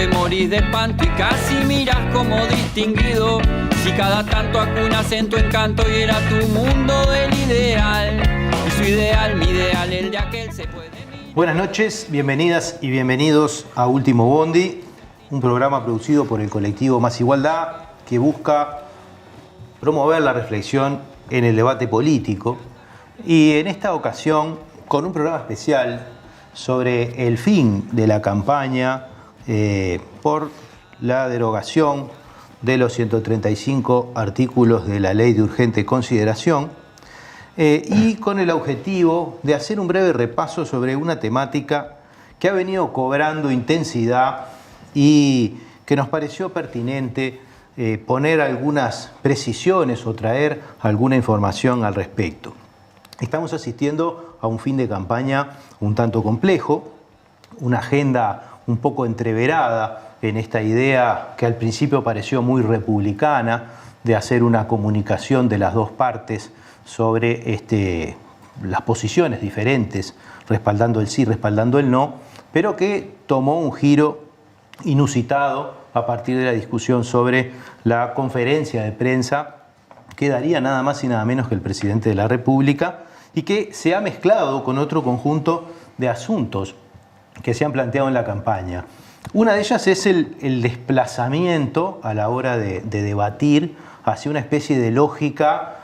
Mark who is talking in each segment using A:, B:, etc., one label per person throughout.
A: te morís de espanto y casi miras como distinguido. Si cada tanto acunas en tu encanto y era tu mundo el ideal. Y su ideal, mi ideal, el de aquel se puede...
B: Buenas noches, bienvenidas y bienvenidos a Último Bondi, un programa producido por el colectivo Más Igualdad que busca promover la reflexión en el debate político y en esta ocasión con un programa especial sobre el fin de la campaña por la derogación de los 135 artículos de la Ley de Urgente Consideración y con el objetivo de hacer un breve repaso sobre una temática que ha venido cobrando intensidad y que nos pareció pertinente poner algunas precisiones o traer alguna información al respecto. Estamos asistiendo a un fin de campaña un tanto complejo, una agenda un poco entreverada en esta idea que al principio pareció muy republicana de hacer una comunicación de las dos partes sobre las posiciones diferentes, respaldando el sí, respaldando el no, pero que tomó un giro inusitado a partir de la discusión sobre la conferencia de prensa que daría nada más y nada menos que el presidente de la República y que se ha mezclado con otro conjunto de asuntos que se han planteado en la campaña. Una de ellas es el desplazamiento a la hora de debatir hacia una especie de lógica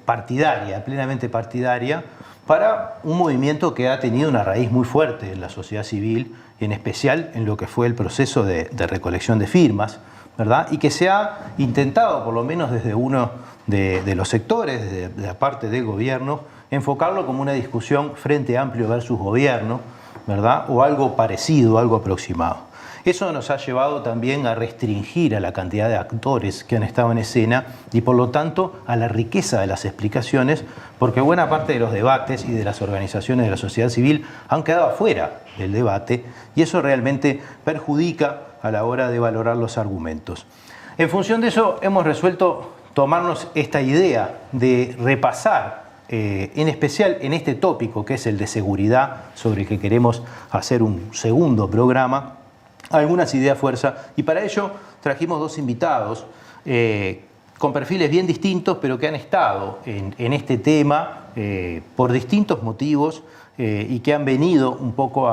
B: partidaria, plenamente partidaria, para un movimiento que ha tenido una raíz muy fuerte en la sociedad civil, en especial en lo que fue el proceso de recolección de firmas, ¿verdad? Y que se ha intentado, por lo menos desde uno de los sectores, de la parte del gobierno, enfocarlo como una discusión Frente Amplio versus Gobierno, ¿verdad? O algo parecido, algo aproximado. Eso nos ha llevado también a restringir a la cantidad de actores que han estado en escena y por lo tanto a la riqueza de las explicaciones, porque buena parte de los debates y de las organizaciones de la sociedad civil han quedado afuera del debate y eso realmente perjudica a la hora de valorar los argumentos. En función de eso hemos resuelto tomarnos esta idea de repasar en especial en este tópico que es el de seguridad, sobre el que queremos hacer un segundo programa, algunas ideas fuerza, y para ello trajimos dos invitados con perfiles bien distintos, pero que han estado en este tema por distintos motivos y que han venido un poco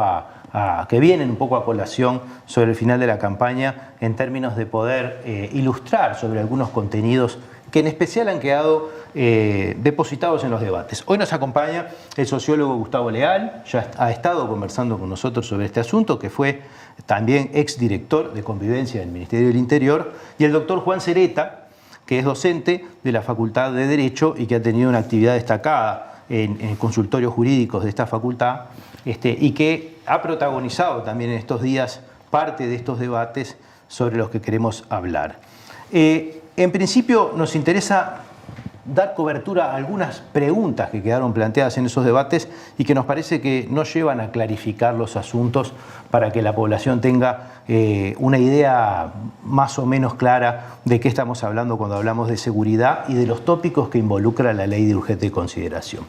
B: que vienen un poco a colación sobre el final de la campaña en términos de poder ilustrar sobre algunos contenidos que en especial han quedado depositados en los debates. Hoy nos acompaña el sociólogo Gustavo Leal, ya ha estado conversando con nosotros sobre este asunto, que fue también exdirector de Convivencia del Ministerio del Interior, y el doctor Juan Sereta, que es docente de la Facultad de Derecho y que ha tenido una actividad destacada en consultorios jurídicos de esta facultad, y que ha protagonizado también en estos días parte de estos debates sobre los que queremos hablar. En principio nos interesa dar cobertura a algunas preguntas que quedaron planteadas en esos debates y que nos parece que no llevan a clarificar los asuntos para que la población tenga una idea más o menos clara de qué estamos hablando cuando hablamos de seguridad y de los tópicos que involucra la Ley de Urgente Consideración.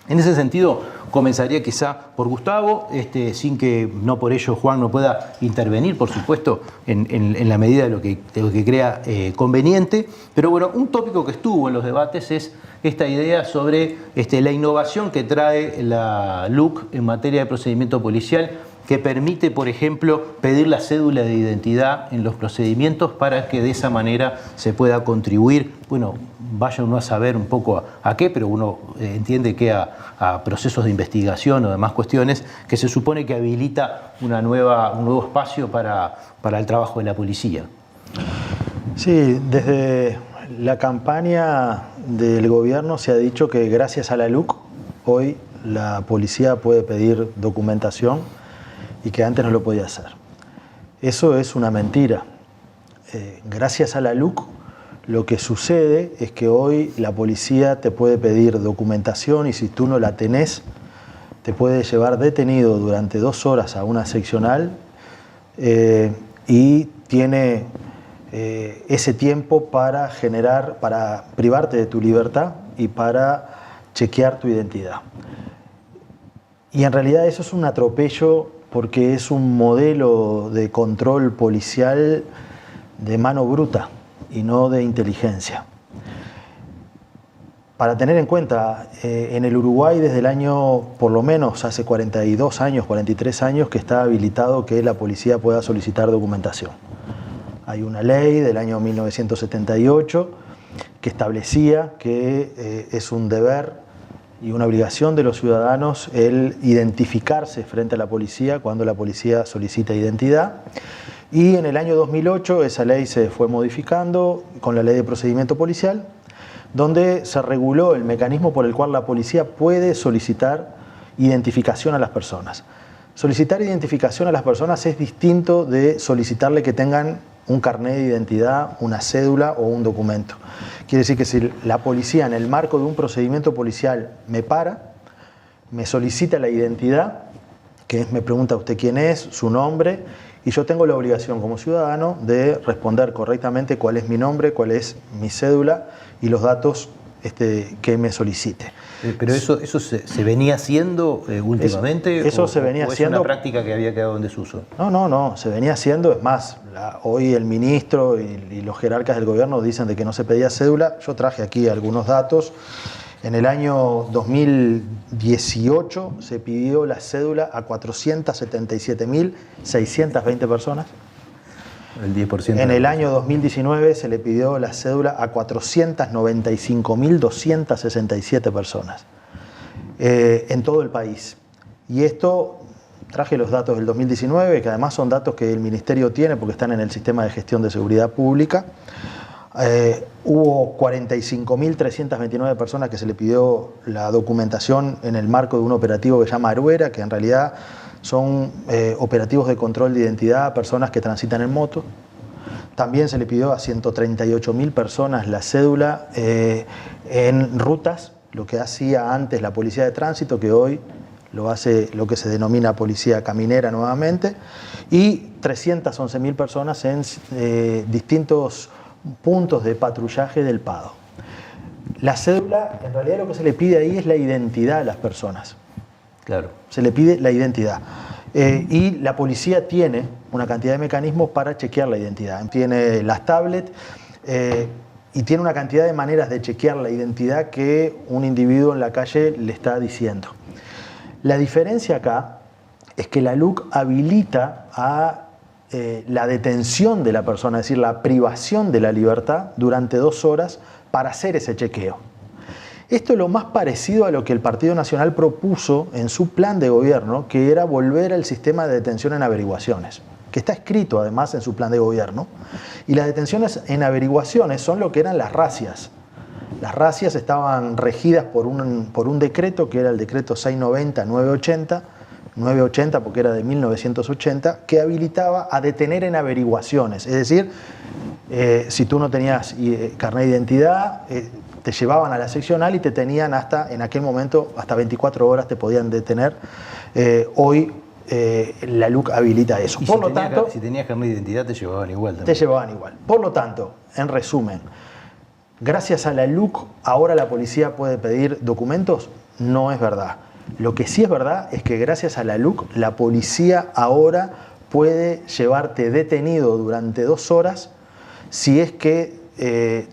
B: En ese sentido, comenzaría quizá por Gustavo, sin que no por ello Juan no pueda intervenir, por supuesto, en la medida de lo que crea conveniente. Pero bueno, un tópico que estuvo en los debates es esta idea sobre la innovación que trae la LUC en materia de procedimiento policial, que permite, por ejemplo, pedir la cédula de identidad en los procedimientos para que de esa manera se pueda contribuir, bueno, vaya uno a saber un poco a qué, pero uno entiende que a procesos de investigación o demás cuestiones, que se supone que habilita un nuevo espacio para el trabajo de la policía.
C: Sí, desde la campaña del gobierno se ha dicho que gracias a la LUC hoy la policía puede pedir documentación y que antes no lo podía hacer. Eso es una mentira. Gracias a la LUC lo que sucede es que hoy la policía te puede pedir documentación y si tú no la tenés, te puede llevar detenido durante 2 horas a una seccional y tiene ese tiempo para privarte de tu libertad y para chequear tu identidad. Y en realidad eso es un atropello porque es un modelo de control policial de mano bruta y no de inteligencia. Para tener en cuenta, en el Uruguay desde el año, por lo menos hace 42 años, 43 años, que está habilitado que la policía pueda solicitar documentación. Hay una ley del año 1978 que establecía que es un deber y una obligación de los ciudadanos el identificarse frente a la policía cuando la policía solicita identidad. Y en el año 2008 esa ley se fue modificando con la Ley de Procedimiento Policial, donde se reguló el mecanismo por el cual la policía puede solicitar identificación a las personas. Solicitar identificación a las personas es distinto de solicitarle que tengan un carnet de identidad, una cédula o un documento. Quiere decir que si la policía en el marco de un procedimiento policial me para, me solicita la identidad, que es, me pregunta usted quién es, su nombre, y yo tengo la obligación como ciudadano de responder correctamente cuál es mi nombre, cuál es mi cédula y los datos que me solicite.
B: ¿Pero eso se venía haciendo últimamente?
C: Eso se venía haciendo.
B: ¿Es una práctica que había quedado en desuso?
C: No, se venía haciendo. Es más, hoy el ministro y los jerarcas del gobierno dicen de que no se pedía cédula. Yo traje aquí algunos datos. En el año 2018 se pidió la cédula a 477.620 personas.
B: El 10%.
C: En el año 2019 se le pidió la cédula a 495.267 personas en todo el país. Y esto, traje los datos del 2019, que además son datos que el Ministerio tiene porque están en el Sistema de Gestión de Seguridad Pública. Hubo 45.329 personas que se le pidió la documentación en el marco de un operativo que se llama Aruera, que en realidad son operativos de control de identidad a personas que transitan en moto. También se le pidió a 138.000 personas la cédula en rutas, lo que hacía antes la policía de tránsito, que hoy lo hace lo que se denomina policía caminera nuevamente, y 311.000 personas en distintos puntos de patrullaje del PADO. La cédula, en realidad lo que se le pide ahí es la identidad de las personas.
B: Claro.
C: Se le pide la identidad. Y la policía tiene una cantidad de mecanismos para chequear la identidad. Tiene las tablets y tiene una cantidad de maneras de chequear la identidad que un individuo en la calle le está diciendo. La diferencia acá es que la LUC habilita a la detención de la persona, es decir, la privación de la libertad durante 2 horas para hacer ese chequeo. Esto es lo más parecido a lo que el Partido Nacional propuso en su plan de gobierno, que era volver al sistema de detención en averiguaciones, que está escrito además en su plan de gobierno. Y las detenciones en averiguaciones son lo que eran las racias. Las racias estaban regidas por un decreto, que era el decreto 690-980 porque era de 1980, que habilitaba a detener en averiguaciones. Es decir, si tú no tenías carnet de identidad, te llevaban a la seccional y te tenían en aquel momento, hasta 24 horas te podían detener. Hoy la LUC habilita eso.
B: Y
C: por lo tanto,
B: si tenías carnet de identidad te llevaban igual también.
C: Te llevaban igual. Por lo tanto, en resumen, gracias a la LUC ahora la policía puede pedir documentos. No es verdad. Lo que sí es verdad es que gracias a la LUC la policía ahora puede llevarte detenido durante 2 horas si es que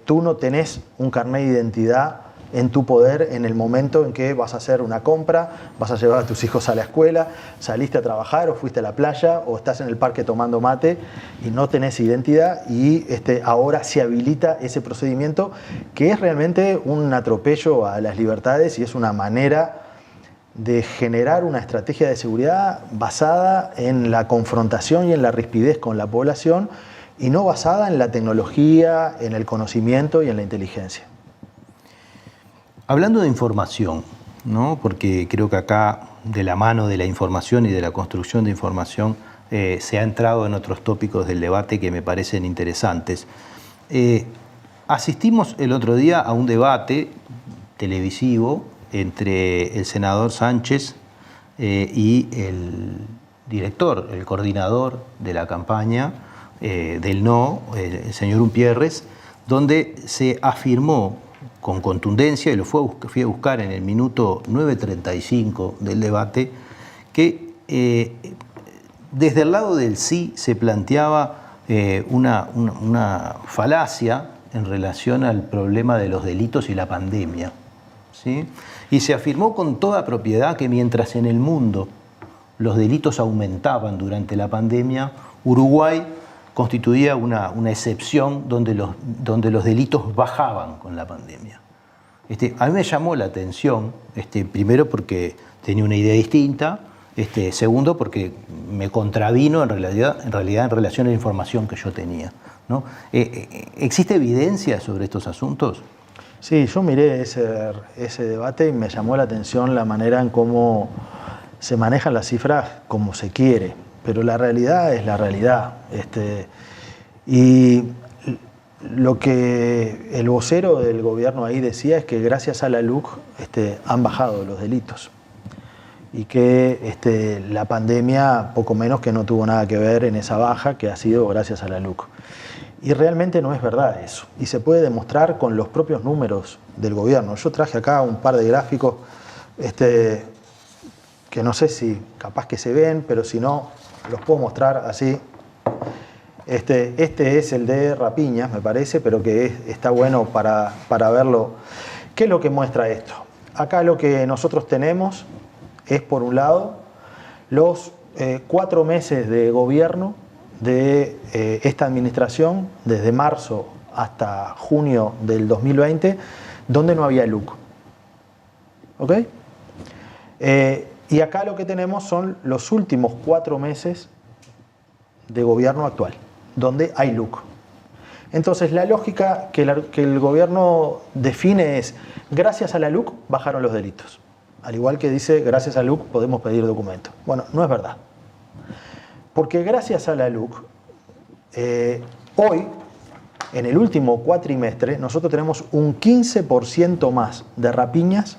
C: tú no tenés un carnet de identidad en tu poder en el momento en que vas a hacer una compra, vas a llevar a tus hijos a la escuela, saliste a trabajar o fuiste a la playa o estás en el parque tomando mate y no tenés identidad, y ahora se habilita ese procedimiento que es realmente un atropello a las libertades y es una manera de generar una estrategia de seguridad basada en la confrontación y en la rispidez con la población, y no basada en la tecnología, en el conocimiento y en la inteligencia.
B: Hablando de información, ¿no? Porque creo que acá, de la mano de la información y de la construcción de información, se ha entrado en otros tópicos del debate que me parecen interesantes. Asistimos el otro día a un debate televisivo entre el senador Sánchez y el director, el coordinador de la campaña del no, el señor Umpierres, donde se afirmó con contundencia, y lo fui a buscar en el minuto 9:35 del debate, que desde el lado del sí se planteaba una falacia en relación al problema de los delitos y la pandemia, ¿sí? Y se afirmó con toda propiedad que mientras en el mundo los delitos aumentaban durante la pandemia, Uruguay constituía una excepción donde los delitos bajaban con la pandemia. A mí me llamó la atención, primero porque tenía una idea distinta, segundo porque me contravino en realidad en relación a la información que yo tenía, ¿no? ¿Existe evidencia sobre estos asuntos?
C: Sí, yo miré ese debate y me llamó la atención la manera en cómo se manejan las cifras como se quiere, pero la realidad es la realidad. Y lo que el vocero del gobierno ahí decía es que gracias a la LUC han bajado los delitos y que la pandemia poco menos que no tuvo nada que ver en esa baja que ha sido gracias a la LUC. Y realmente no es verdad eso. Y se puede demostrar con los propios números del gobierno. Yo traje acá un par de gráficos que no sé si capaz que se ven, pero si no, los puedo mostrar así. Este es el de Rapiñas, me parece, pero que está bueno para verlo. ¿Qué es lo que muestra esto? Acá lo que nosotros tenemos es, por un lado, los 4 meses de gobierno de esta administración, desde marzo hasta junio del 2020, donde no había LUC. ¿Ok? Y acá lo que tenemos son los últimos 4 meses de gobierno actual, donde hay LUC. Entonces la lógica que el gobierno define es, gracias a la LUC bajaron los delitos. Al igual que dice, gracias a LUC podemos pedir documentos. Bueno, no es verdad. Porque gracias a la LUC, hoy, en el último cuatrimestre, nosotros tenemos un 15% más de rapiñas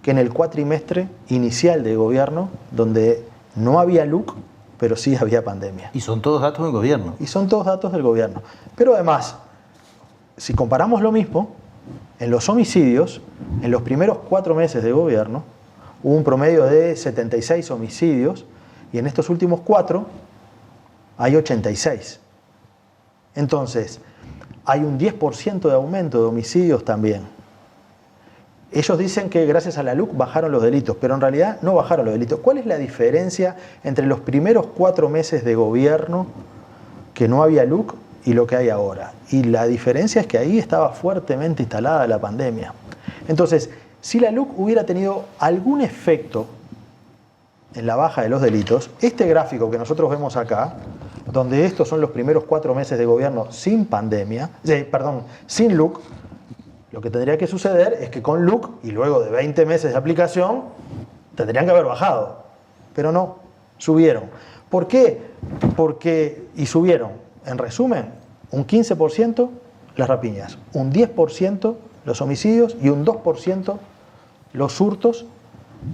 C: que en el cuatrimestre inicial de gobierno, donde no había LUC, pero sí había pandemia.
B: Y son todos datos del gobierno.
C: Y son todos datos del gobierno. Pero además, si comparamos lo mismo, en los homicidios, en los primeros 4 meses de gobierno, hubo un promedio de 76 homicidios, y en estos últimos 4 hay 86. Entonces, hay un 10% de aumento de homicidios también. Ellos dicen que gracias a la LUC bajaron los delitos, pero en realidad no bajaron los delitos. ¿Cuál es la diferencia entre los primeros 4 meses de gobierno que no había LUC y lo que hay ahora? Y la diferencia es que ahí estaba fuertemente instalada la pandemia. Entonces, si la LUC hubiera tenido algún efecto en la baja de los delitos, este gráfico que nosotros vemos acá, donde estos son los primeros 4 meses de gobierno sin pandemia, sin LUC, lo que tendría que suceder es que con LUC y luego de 20 meses de aplicación tendrían que haber bajado, pero no, subieron. ¿Por qué? Y subieron, en resumen, un 15% las rapiñas, un 10% los homicidios y un 2% los hurtos,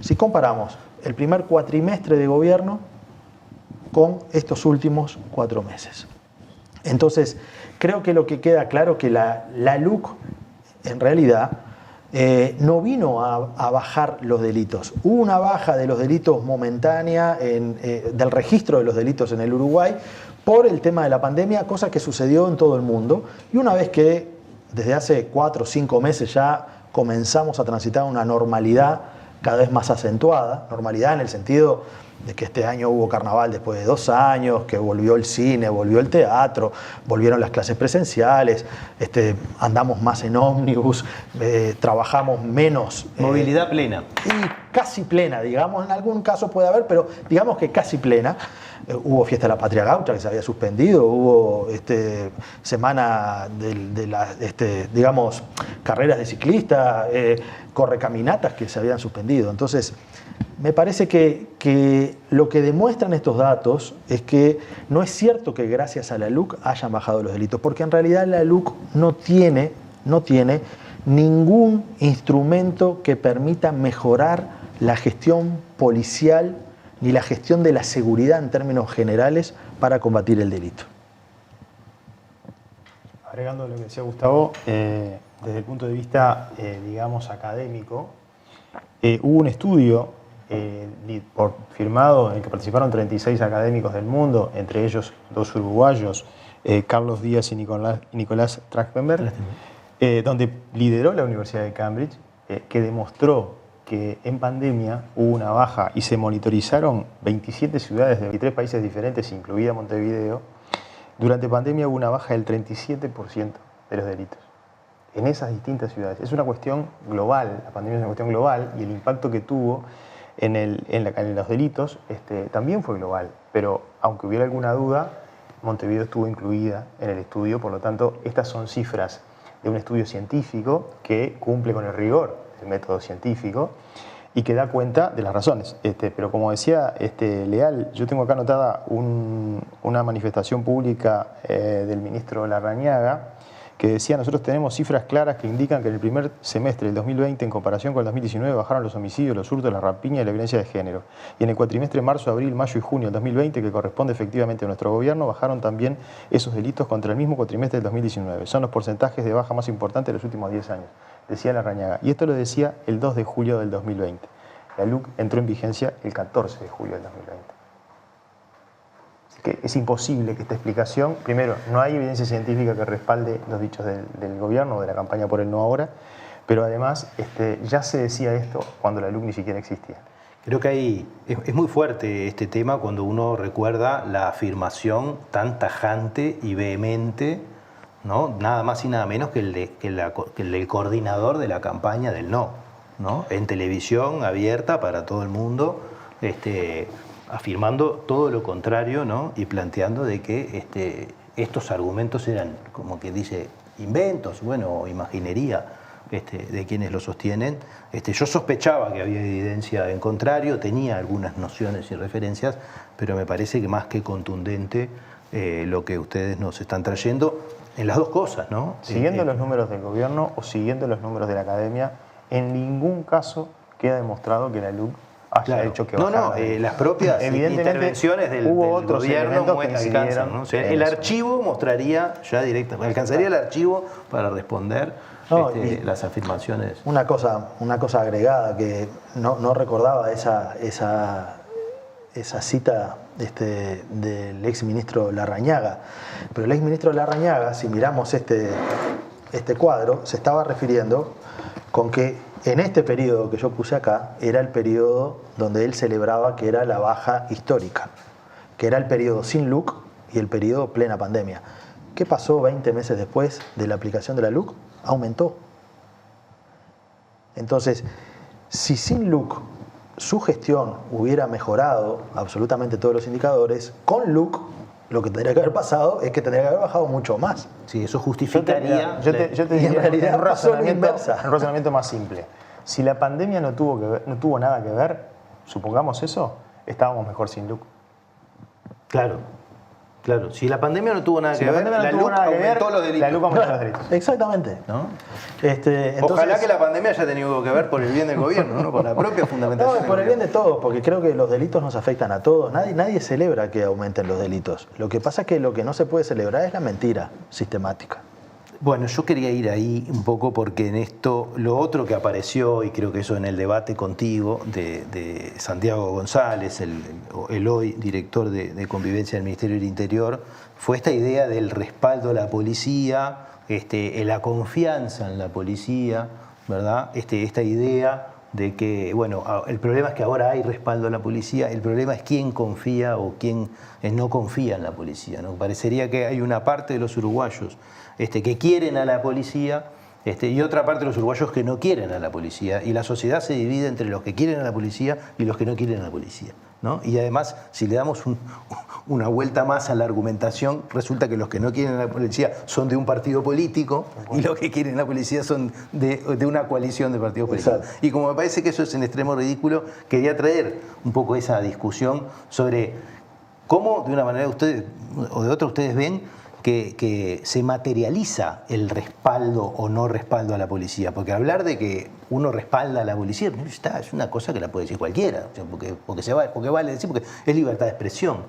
C: si comparamos el primer cuatrimestre de gobierno con estos últimos 4 meses. Entonces, creo que lo que queda claro es que la LUC en realidad no vino a bajar los delitos. Hubo una baja de los delitos momentánea del registro de los delitos en el Uruguay por el tema de la pandemia, cosa que sucedió en todo el mundo. Y una vez que desde hace 4 o 5 meses ya comenzamos a transitar una normalidad cada vez más acentuada, normalidad en el sentido de que este año hubo carnaval después de 2 años, que volvió el cine, volvió el teatro, volvieron las clases presenciales, andamos más en ómnibus, trabajamos menos.
B: Movilidad plena.
C: Y casi plena, digamos, en algún caso puede haber, pero digamos que casi plena. Hubo Fiesta de la Patria Gaucha que se había suspendido, hubo semana digamos, carreras de ciclistas, correcaminatas que se habían suspendido. Entonces, me parece que lo que demuestran estos datos es que no es cierto que gracias a la LUC hayan bajado los delitos, porque en realidad la LUC no tiene ningún instrumento que permita mejorar la gestión policial ni la gestión de la seguridad en términos generales para combatir el delito.
D: Agregando lo que decía Gustavo, desde el punto de vista, digamos, académico, hubo un estudio firmado, en el que participaron 36 académicos del mundo, entre ellos 2 uruguayos, Carlos Díaz y Nicolás Trachtenberg, donde lideró la Universidad de Cambridge, que demostró que en pandemia hubo una baja y se monitorizaron 27 ciudades de 23 países diferentes, incluida Montevideo. Durante pandemia hubo una baja del 37% de los delitos en esas distintas ciudades. Es una cuestión global, la pandemia es una cuestión global y el impacto que tuvo en los delitos también fue global. Pero aunque hubiera alguna duda, Montevideo estuvo incluida en el estudio, por lo tanto, estas son cifras de un estudio científico que cumple con el rigor del método científico y que da cuenta de las razones. Pero como decía Leal, yo tengo acá anotada una manifestación pública del ministro Larrañaga que decía: nosotros tenemos cifras claras que indican que en el primer semestre del 2020, en comparación con el 2019, bajaron los homicidios, los hurtos, la rapiña y la violencia de género. Y en el cuatrimestre marzo, abril, mayo y junio del 2020, que corresponde efectivamente a nuestro gobierno, bajaron también esos delitos contra el mismo cuatrimestre del 2019. Son los porcentajes de baja más importantes de los últimos 10 años, decía Larrañaga. Y esto lo decía el 2 de julio del 2020. La LUC entró en vigencia el 14 de julio del 2020. Así que es imposible que esta explicación, primero, no hay evidencia científica que respalde los dichos del gobierno, de la campaña por el no ahora, pero además ya se decía esto cuando la LUC ni siquiera existía.
B: Creo que es muy fuerte este tema cuando uno recuerda la afirmación tan tajante y vehemente, ¿no? Nada más y nada menos que el del coordinador de la campaña del no, ¿no? En televisión abierta para todo el mundo, afirmando todo lo contrario, ¿no? Y planteando de que estos argumentos eran, como que dice, inventos, bueno, imaginería de quienes lo sostienen. Yo sospechaba que había evidencia en contrario, tenía algunas nociones y referencias, pero me parece que más que contundente lo que ustedes nos están trayendo en las dos cosas, ¿no?
D: Siguiendo los números del gobierno o siguiendo los números de la academia, en ningún caso queda demostrado que la LUC haya hecho que bajara.
B: Las propias intervenciones del gobierno alcanzan, ¿no? O sea, el archivo mostraría ya directamente, alcanzaría el archivo para responder las afirmaciones.
C: Una cosa agregada que no recordaba esa cita del exministro Larrañaga, pero el exministro Larrañaga, si miramos este cuadro, se estaba refiriendo con que en este periodo que yo puse acá era el periodo donde él celebraba que era la baja histórica, que era el periodo sin LUC y el periodo plena pandemia. ¿Qué pasó 20 meses después de la aplicación de la LUC? Aumentó. Entonces, si sin LUC su gestión hubiera mejorado absolutamente todos los indicadores, con LUC lo que tendría que haber pasado es que tendría que haber bajado mucho más.
B: Sí, eso justificaría.
D: Yo te diría, en realidad, un razonamiento más simple. Si la pandemia no tuvo nada que ver, supongamos eso, estábamos mejor sin LUC.
B: Claro, si la pandemia no tuvo nada que ver, la LUC aumentó los delitos.
D: La LUC aumentó los delitos.
C: Exactamente.
B: ¿No?
C: Entonces,
B: ojalá que la pandemia haya tenido que ver por el bien del gobierno, no por la propia fundamentación.
C: No, por el bien de todos, porque creo que los delitos nos afectan a todos. Nadie celebra que aumenten los delitos. Lo que pasa es que lo que no se puede celebrar es la mentira sistemática.
B: Bueno, yo quería ir ahí un poco porque en esto, lo otro que apareció, y creo que eso en el debate contigo, de Santiago González, el hoy director de Convivencia del Ministerio del Interior, fue esta idea del respaldo a la policía, la confianza en la policía, ¿verdad? Esta idea de que, bueno, el problema es que ahora hay respaldo a la policía, el problema es quién confía o quién no confía en la policía, ¿no? Parecería que hay una parte de los uruguayos que quieren a la policía y otra parte de los uruguayos que no quieren a la policía, y la sociedad se divide entre los que quieren a la policía y los que no quieren a la policía, ¿no? Y además, si le damos una vuelta más a la argumentación, resulta que los que no quieren a la policía son de un partido político y los que quieren a la policía son de una coalición de partidos políticos.
C: Exacto.
B: Y como me parece que eso es en extremo ridículo, quería traer un poco esa discusión sobre cómo, de una manera ustedes o de otra, ustedes ven que se materializa el respaldo o no respaldo a la policía. Porque hablar de que uno respalda a la policía es una cosa que la puede decir cualquiera, o sea, porque vale decir, porque es libertad de expresión,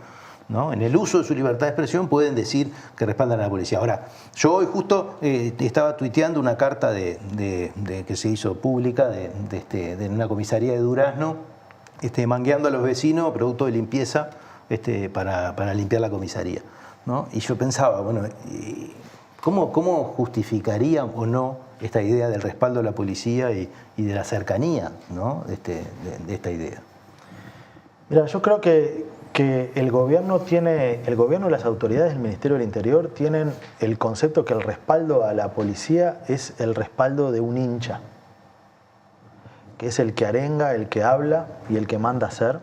B: ¿no? En el uso de su libertad de expresión pueden decir que respaldan a la policía. Ahora, yo hoy justo estaba tuiteando una carta que se hizo pública de una comisaría de Durazno, mangueando a los vecinos producto de limpieza para limpiar la comisaría, ¿no? Y yo pensaba, bueno, ¿cómo justificarían o no esta idea del respaldo a la policía y de la cercanía, ¿no? de esta idea?
C: Mira, yo creo que el gobierno y las autoridades del Ministerio del Interior tienen el concepto que el respaldo a la policía es el respaldo de un hincha, que es el que arenga, el que habla y el que manda hacer,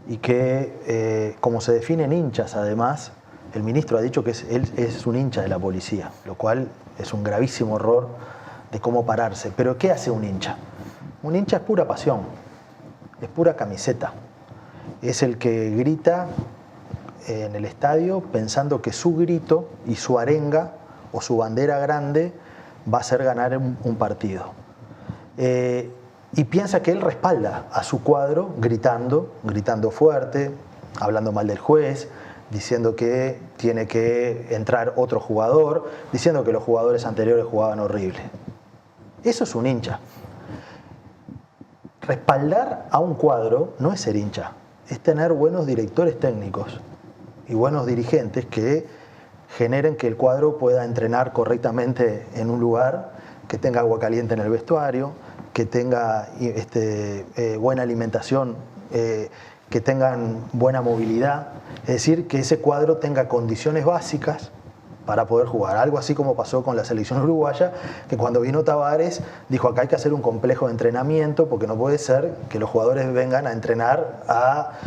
C: y que, como se definen hinchas además, el ministro ha dicho que él es un hincha de la policía, lo cual es un gravísimo error de cómo pararse. Pero ¿qué hace un hincha? Un hincha es pura pasión, es pura camiseta. Es el que grita en el estadio pensando que su grito y su arenga o su bandera grande va a hacer ganar un partido. Y piensa que él respalda a su cuadro gritando fuerte, hablando mal del juez, diciendo que tiene que entrar otro jugador, diciendo que los jugadores anteriores jugaban horrible. Eso es un hincha. Respaldar a un cuadro no es ser hincha, es tener buenos directores técnicos y buenos dirigentes que generen que el cuadro pueda entrenar correctamente en un lugar, que tenga agua caliente en el vestuario, que tenga buena alimentación, que tengan buena movilidad, es decir, que ese cuadro tenga condiciones básicas para poder jugar. Algo así como pasó con la selección uruguaya, que cuando vino Tavares dijo: acá hay que hacer un complejo de entrenamiento porque no puede ser que los jugadores vengan a entrenar a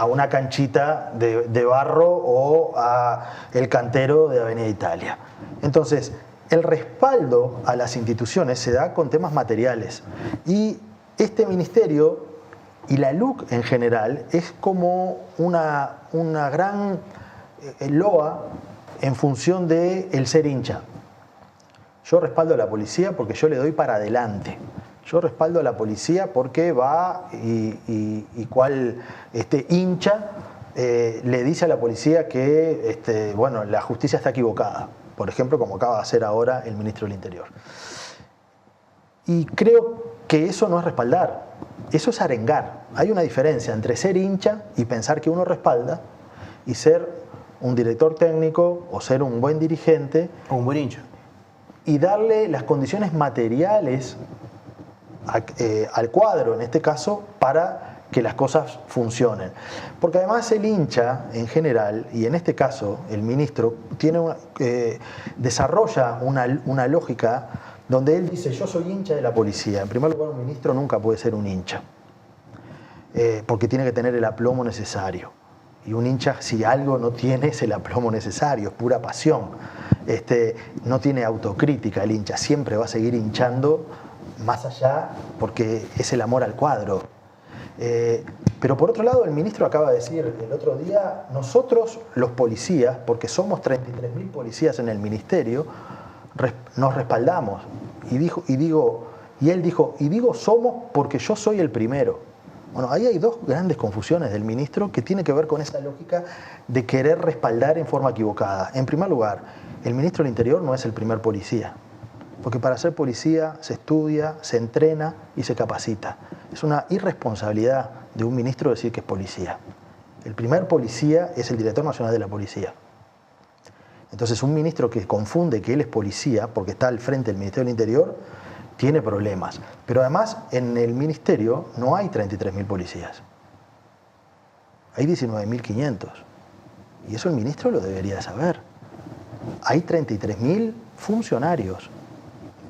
C: una canchita de barro o a el cantero de Avenida Italia. Entonces, el respaldo a las instituciones se da con temas materiales, y este ministerio y la LUC en general es como una gran loa en función del ser hincha. Yo respaldo a la policía porque yo le doy para adelante. Yo respaldo a la policía porque va y cual hincha le dice a la policía que la justicia está equivocada. Por ejemplo, como acaba de hacer ahora el ministro del Interior. Y creo que eso no es respaldar, eso es arengar. Hay una diferencia entre ser hincha y pensar que uno respalda y ser un director técnico o ser un buen dirigente.
B: O un buen hincha.
C: Y darle las condiciones materiales al cuadro, en este caso, para que las cosas funcionen. Porque además el hincha en general, y en este caso el ministro, desarrolla una lógica donde él dice: yo soy hincha de la policía. En primer lugar, un ministro nunca puede ser un hincha, porque tiene que tener el aplomo necesario. Y un hincha, si algo no tiene, es el aplomo necesario, es pura pasión. No tiene autocrítica el hincha, siempre va a seguir hinchando más allá porque es el amor al cuadro. Pero por otro lado, el ministro acaba de decir el otro día: nosotros los policías, porque somos 33.000 policías en el ministerio, nos respaldamos. Y él dijo somos porque yo soy el primero. Bueno, ahí hay dos grandes confusiones del ministro que tiene que ver con esa lógica de querer respaldar en forma equivocada. En primer lugar, el ministro del Interior no es el primer policía, porque para ser policía se estudia, se entrena y se capacita. Es una irresponsabilidad de un ministro decir que es policía. El primer policía es el director nacional de la policía. Entonces, un ministro que confunde que él es policía porque está al frente del Ministerio del Interior tiene problemas. Pero además, en el ministerio no hay 33.000 policías. Hay 19.500. Y eso el ministro lo debería saber. Hay 33.000 funcionarios.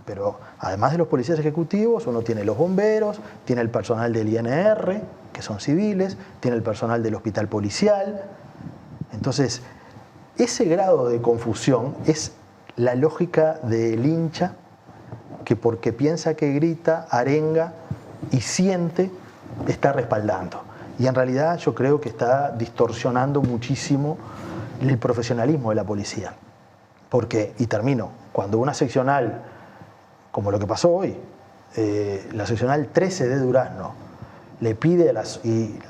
C: Pero además de los policías ejecutivos, uno tiene los bomberos, tiene el personal del INR, que son civiles, tiene el personal del hospital policial. Entonces, ese grado de confusión es la lógica del hincha, que porque piensa que grita, arenga y siente, está respaldando. Y en realidad yo creo que está distorsionando muchísimo el profesionalismo de la policía. Porque, y termino, cuando una seccional, como lo que pasó hoy, la seccional 13 de Durazno, le pide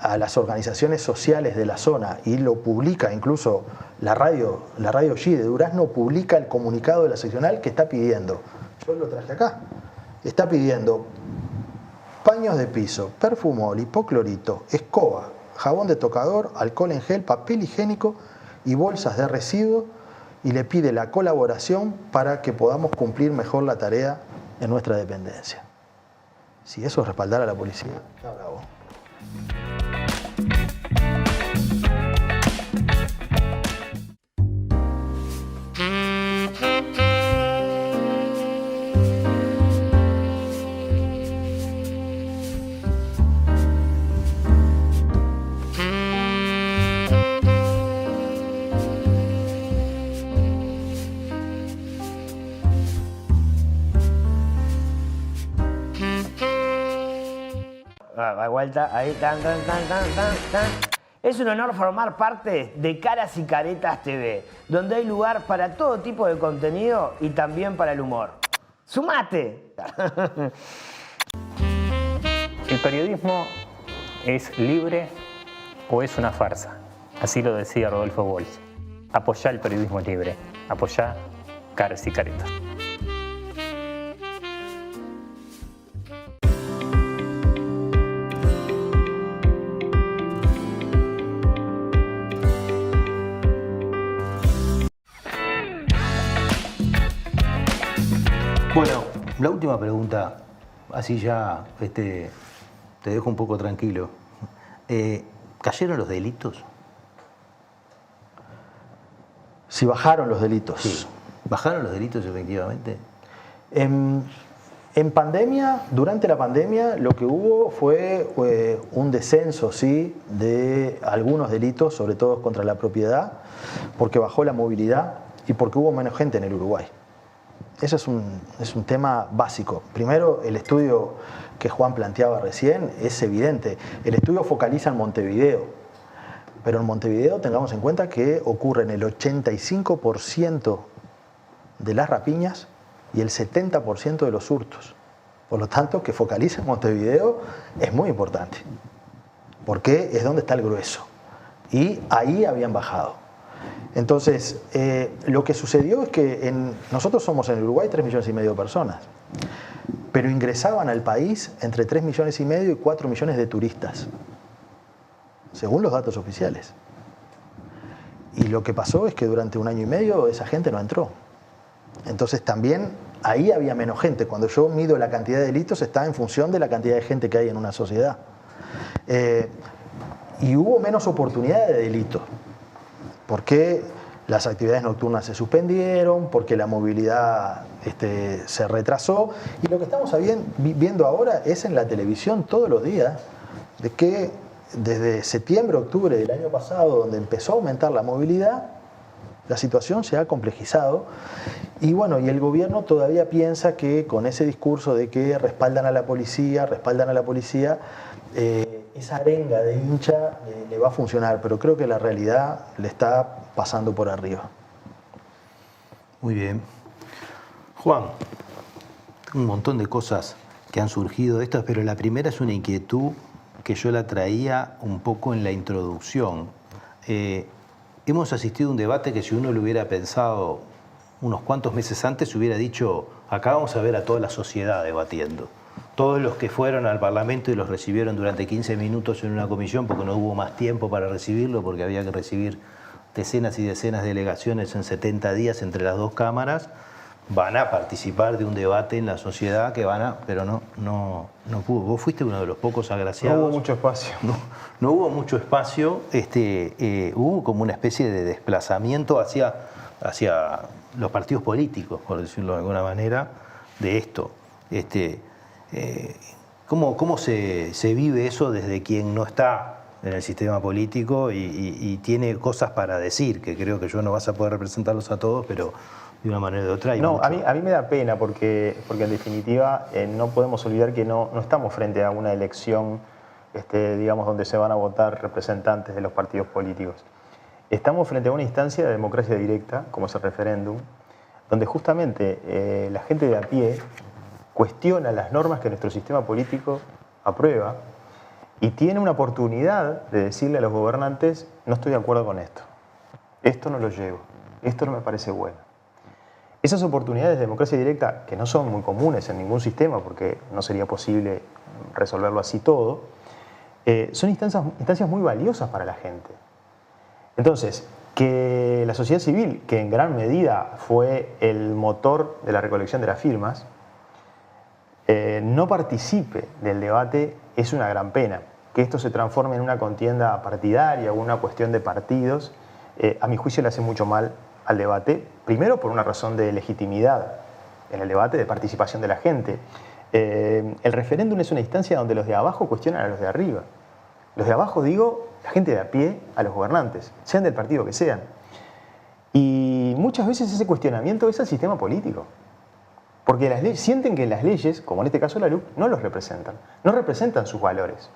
C: a las organizaciones sociales de la zona, y lo publica incluso la radio G de Durazno, publica el comunicado de la seccional que está pidiendo. Yo lo traje acá. Está pidiendo paños de piso, perfumol, hipoclorito, escoba, jabón de tocador, alcohol en gel, papel higiénico y bolsas de residuos, y le pide la colaboración para que podamos cumplir mejor la tarea en nuestra dependencia. Si eso es respaldar a la policía, está bravo.
E: Vuelta, ahí, tan. Es un honor formar parte de Caras y Caretas TV, donde hay lugar para todo tipo de contenido y también para el humor. ¡Sumate!
F: ¿El periodismo es libre o es una farsa? Así lo decía Rodolfo Walsh. Apoyá el periodismo libre. Apoyá Caras y Caretas.
B: Bueno, la última pregunta, así ya te dejo un poco tranquilo. ¿Cayeron los delitos?
C: Si bajaron los delitos.
B: Sí. ¿Bajaron los delitos efectivamente?
C: En pandemia, durante la pandemia, lo que hubo fue un descenso, sí, de algunos delitos, sobre todo contra la propiedad, porque bajó la movilidad y porque hubo menos gente en el Uruguay. Eso es un tema básico. Primero, el estudio que Juan planteaba recién es evidente. El estudio focaliza en Montevideo, pero en Montevideo tengamos en cuenta que ocurren el 85% de las rapiñas y el 70% de los hurtos. Por lo tanto, que focalice en Montevideo es muy importante, porque es donde está el grueso. Y ahí habían bajado. Entonces, lo que sucedió es que nosotros somos en Uruguay 3,5 millones de personas, pero ingresaban al país entre 3,5 millones y 4 millones de turistas, según los datos oficiales. Y lo que pasó es que durante 1 año y medio esa gente no entró. Entonces también ahí había menos gente. Cuando yo mido la cantidad de delitos está en función de la cantidad de gente que hay en una sociedad. Y hubo menos oportunidad de delito, porque las actividades nocturnas se suspendieron, porque la movilidad se retrasó. Y lo que estamos viendo ahora es en la televisión todos los días, de que desde septiembre, octubre del año pasado, donde empezó a aumentar la movilidad, la situación se ha complejizado. Y bueno, y el gobierno todavía piensa que con ese discurso de que respaldan a la policía, esa arenga de hincha le va a funcionar, pero creo que la realidad le está pasando por arriba.
B: Muy bien. Juan, un montón de cosas que han surgido de estas, pero la primera es una inquietud que yo la traía un poco en la introducción. Hemos asistido a un debate que si uno lo hubiera pensado unos cuantos meses antes, hubiera dicho, acá vamos a ver a toda la sociedad debatiendo. Todos los que fueron al Parlamento y los recibieron durante 15 minutos en una comisión, porque no hubo más tiempo para recibirlo, porque había que recibir decenas y decenas de delegaciones en 70 días entre las dos cámaras, van a participar de un debate en la sociedad pero no pudo. Vos fuiste uno de los pocos agraciados.
D: No hubo mucho espacio.
B: No hubo mucho espacio. Hubo como una especie de desplazamiento hacia los partidos políticos, por decirlo de alguna manera, de esto. ¿Cómo se vive eso desde quien no está en el sistema político y tiene cosas para decir, que creo que yo no vas a poder representarlos a todos, pero de una manera o de otra?
D: No, a mí me da pena porque en definitiva no podemos olvidar que no estamos frente a una elección, digamos, donde se van a votar representantes de los partidos políticos. Estamos frente a una instancia de democracia directa, como es el referéndum, donde justamente la gente de a pie cuestiona las normas que nuestro sistema político aprueba y tiene una oportunidad de decirle a los gobernantes, no estoy de acuerdo con esto no lo llevo, esto no me parece bueno. Esas oportunidades de democracia directa, que no son muy comunes en ningún sistema, porque no sería posible resolverlo así todo, son instancias muy valiosas para la gente. Entonces, que la sociedad civil, que en gran medida fue el motor de la recolección de las firmas, no participe del debate es una gran pena. Que esto se transforme en una contienda partidaria o una cuestión de partidos, a mi juicio le hace mucho mal al debate, primero por una razón de legitimidad en el debate, de participación de la gente. El referéndum es una instancia donde los de abajo cuestionan a los de arriba. Los de abajo, digo, la gente de a pie a los gobernantes, sean del partido que sean. Y muchas veces ese cuestionamiento es al sistema político. Porque las leyes, sienten que las leyes, como en este caso la LUC, no los representan, no representan sus valores.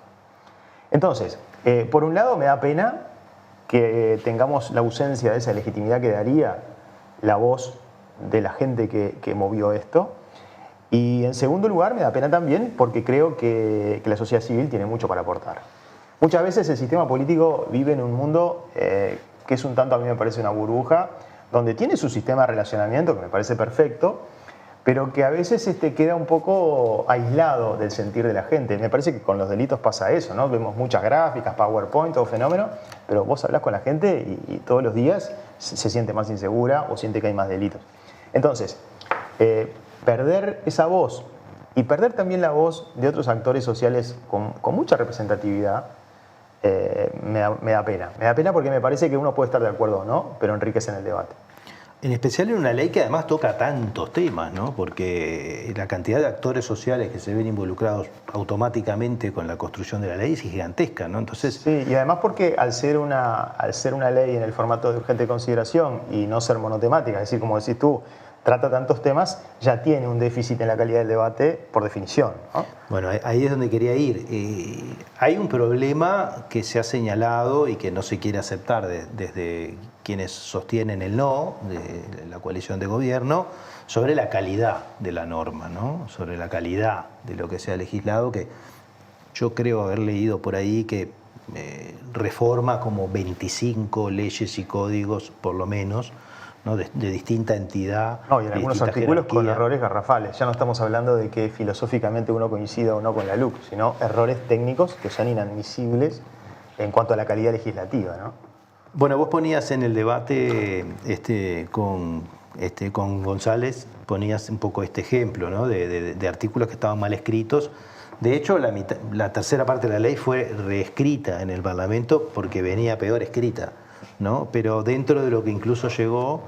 D: Entonces, por un lado me da pena que tengamos la ausencia de esa legitimidad que daría la voz de la gente que movió esto. Y en segundo lugar me da pena también porque creo que la sociedad civil tiene mucho para aportar. Muchas veces el sistema político vive en un mundo que es un tanto, a mí me parece, una burbuja, donde tiene su sistema de relacionamiento, que me parece perfecto, pero que a veces queda un poco aislado del sentir de la gente. Me parece que con los delitos pasa eso, ¿no? Vemos muchas gráficas, PowerPoint, todo fenómeno, pero vos hablás con la gente y todos los días se siente más insegura o siente que hay más delitos. Entonces, perder esa voz y perder también la voz de otros actores sociales con mucha representatividad, me da pena. Me da pena porque me parece que uno puede estar de acuerdo o no, pero enriquece en el debate.
B: En especial en una ley que además toca tantos temas, ¿no? Porque la cantidad de actores sociales que se ven involucrados automáticamente con la construcción de la ley es gigantesca, ¿no? Entonces,
D: sí, y además porque al ser una ley en el formato de urgente consideración y no ser monotemática, es decir, como decís tú, trata tantos temas, ya tiene un déficit en la calidad del debate por definición, ¿no?
B: Bueno, ahí es donde quería ir. Hay un problema que se ha señalado y que no se quiere aceptar desde quienes sostienen el no, de la coalición de gobierno, sobre la calidad de la norma, ¿no? Sobre la calidad de lo que se ha legislado, que yo creo haber leído por ahí que reforma como 25 leyes y códigos, por lo menos, ¿no? de distinta entidad.
D: No, y en algunos artículos jerarquía, con errores garrafales. Ya no estamos hablando de que filosóficamente uno coincida o no con la LUC, sino errores técnicos que son inadmisibles en cuanto a la calidad legislativa, ¿no?
B: Bueno, vos ponías en el debate con González, ponías un poco este ejemplo, ¿no? de artículos que estaban mal escritos. De hecho, la tercera parte de la ley fue reescrita en el Parlamento porque venía peor escrita, ¿no? Pero dentro de lo que incluso llegó,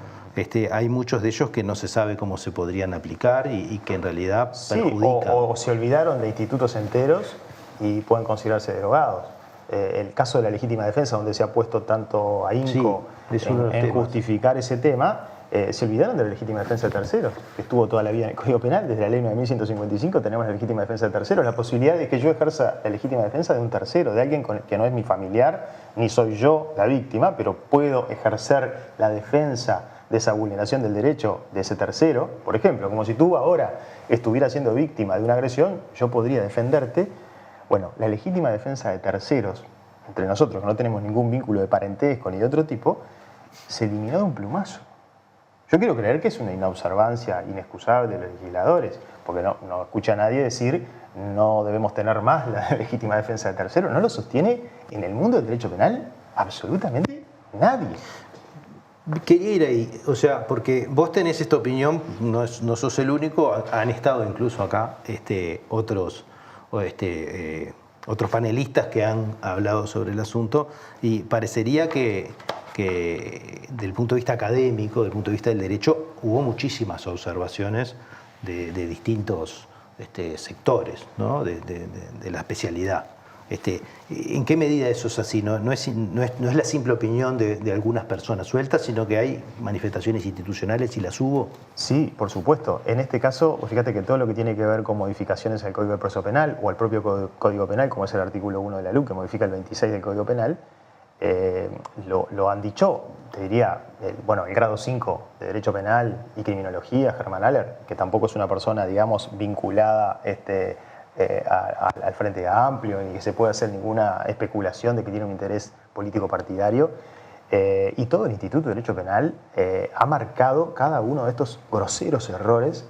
B: hay muchos de ellos que no se sabe cómo se podrían aplicar y que en realidad perjudican.
D: O se olvidaron de institutos enteros y pueden considerarse derogados. El caso de la legítima defensa, donde se ha puesto tanto ahínco en justificar ese tema, se olvidaron de la legítima defensa de terceros, que estuvo toda la vida en el Código Penal. Desde la ley 9155 tenemos la legítima defensa de terceros, la posibilidad de que yo ejerza la legítima defensa de un tercero, de alguien que no es mi familiar, ni soy yo la víctima, pero puedo ejercer la defensa de esa vulneración del derecho de ese tercero. Por ejemplo, como si tú ahora estuvieras siendo víctima de una agresión, yo podría defenderte. Bueno, la legítima defensa de terceros, entre nosotros, que no tenemos ningún vínculo de parentesco ni de otro tipo, se eliminó de un plumazo. Yo quiero creer que es una inobservancia inexcusable de los legisladores, porque no escucha a nadie decir no debemos tener más la legítima defensa de terceros. No lo sostiene en el mundo del derecho penal absolutamente nadie.
B: Quería ir ahí, o sea, porque vos tenés esta opinión, no sos el único, han estado incluso acá otros panelistas que han hablado sobre el asunto y parecería que del punto de vista académico, del punto de vista del derecho, hubo muchísimas observaciones de distintos sectores, ¿no? de la especialidad. ¿En qué medida eso es así? No es la simple opinión de algunas personas sueltas, sino que hay manifestaciones institucionales y las hubo.
D: Sí, por supuesto. En este caso, fíjate que todo lo que tiene que ver con modificaciones al Código de Proceso Penal o al propio Código Penal, como es el artículo 1 de la LUC, que modifica el 26 del Código Penal, lo han dicho, te diría, el grado 5 de Derecho Penal y Criminología, Germán Aller, que tampoco es una persona, digamos, vinculada al Frente Amplio, ni que se pueda hacer ninguna especulación de que tiene un interés político partidario. Y todo el Instituto de Derecho Penal ha marcado cada uno de estos groseros errores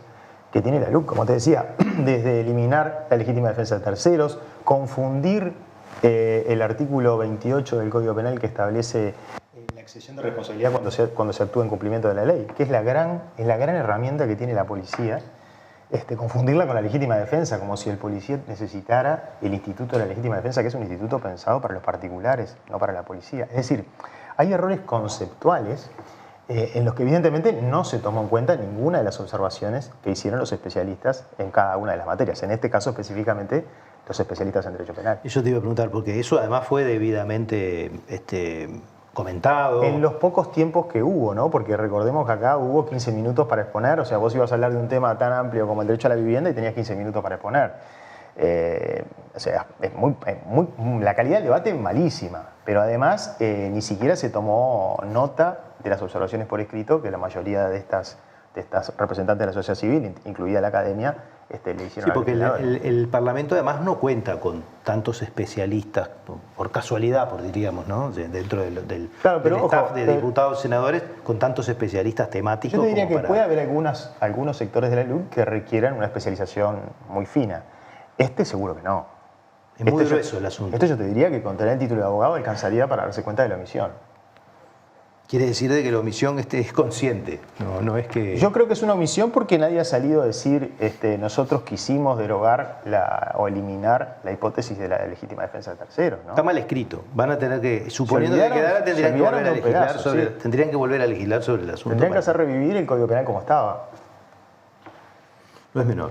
D: que tiene la LUC, como te decía, desde eliminar la legítima defensa de terceros, confundir el artículo 28 del Código Penal que establece la exención de responsabilidad cuando se actúa en cumplimiento de la ley, que es la gran herramienta que tiene la policía. Confundirla con la legítima defensa, como si el policía necesitara el Instituto de la Legítima Defensa, que es un instituto pensado para los particulares, no para la policía. Es decir, hay errores conceptuales en los que evidentemente no se tomó en cuenta ninguna de las observaciones que hicieron los especialistas en cada una de las materias. En este caso específicamente los especialistas en Derecho Penal.
B: Eso te iba a preguntar, porque eso además fue debidamente comentado.
D: En los pocos tiempos que hubo, ¿no? Porque recordemos que acá hubo 15 minutos para exponer, o sea, vos ibas a hablar de un tema tan amplio como el derecho a la vivienda y tenías 15 minutos para exponer. O sea, la calidad del debate es malísima, pero además ni siquiera se tomó nota de las observaciones por escrito que la mayoría de estas representantes de la sociedad civil, incluida la academia, le hicieron.
B: Sí, porque el Parlamento además no cuenta con tantos especialistas, por casualidad, diríamos, ¿no? Dentro del staff de diputados y senadores, con tantos especialistas temáticos.
D: Yo te diría que puede haber algunos sectores de la LUC que requieran una especialización muy fina. Seguro que no.
B: Es muy grueso el asunto.
D: Yo te diría que con tener el título de abogado alcanzaría para darse cuenta de la omisión.
B: Quiere decir de que la omisión es consciente, no es que...
D: Yo creo que es una omisión porque nadie ha salido a decir nosotros quisimos derogar o eliminar la hipótesis de la legítima defensa de terceros, ¿no?
B: Está mal escrito. Van a tener que, suponiendo que quedara, tendrían que volver a legislar sobre el asunto.
D: Tendrían que hacer revivir el Código Penal como estaba.
B: No es menor.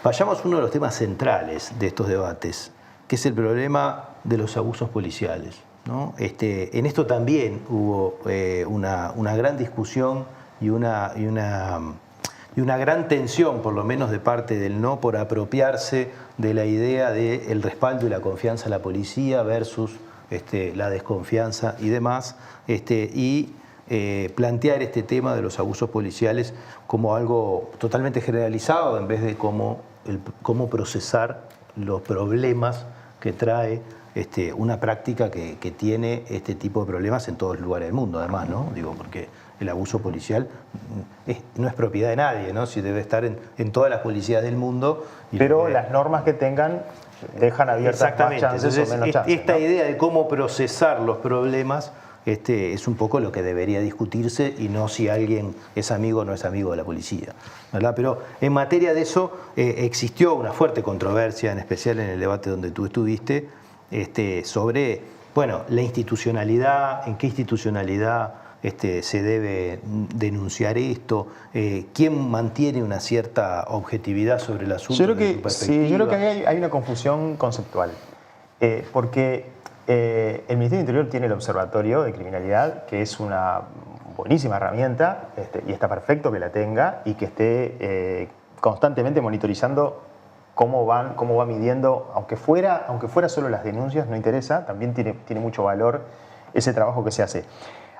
B: Vayamos a uno de los temas centrales de estos debates, que es el problema de los abusos policiales, ¿no? En esto también hubo una gran discusión y una gran tensión, por lo menos de parte del no, por apropiarse de la idea del respaldo y la confianza a la policía versus la desconfianza y demás, y plantear este tema de los abusos policiales como algo totalmente generalizado en vez de cómo procesar los problemas que trae una práctica que tiene este tipo de problemas en todos los lugares del mundo, además, ¿no? Digo, porque el abuso policial no es propiedad de nadie, ¿no? Si debe estar en todas las policías del mundo.
D: Pero las normas que tengan dejan abiertas más chances o menos chances.
B: Esta idea de cómo procesar los problemas es un poco lo que debería discutirse y no si alguien es amigo o no es amigo de la policía, ¿verdad? Pero en materia de eso existió una fuerte controversia, en especial en el debate donde tú estuviste, sobre, bueno, la institucionalidad, en qué institucionalidad se debe denunciar esto, quién mantiene una cierta objetividad sobre el asunto.
D: Yo creo que hay una confusión conceptual, porque el Ministerio del Interior tiene el Observatorio de Criminalidad, que es una buenísima herramienta, y está perfecto que la tenga y que esté constantemente monitorizando cómo va midiendo, aunque fuera solo las denuncias, no interesa, también tiene mucho valor ese trabajo que se hace.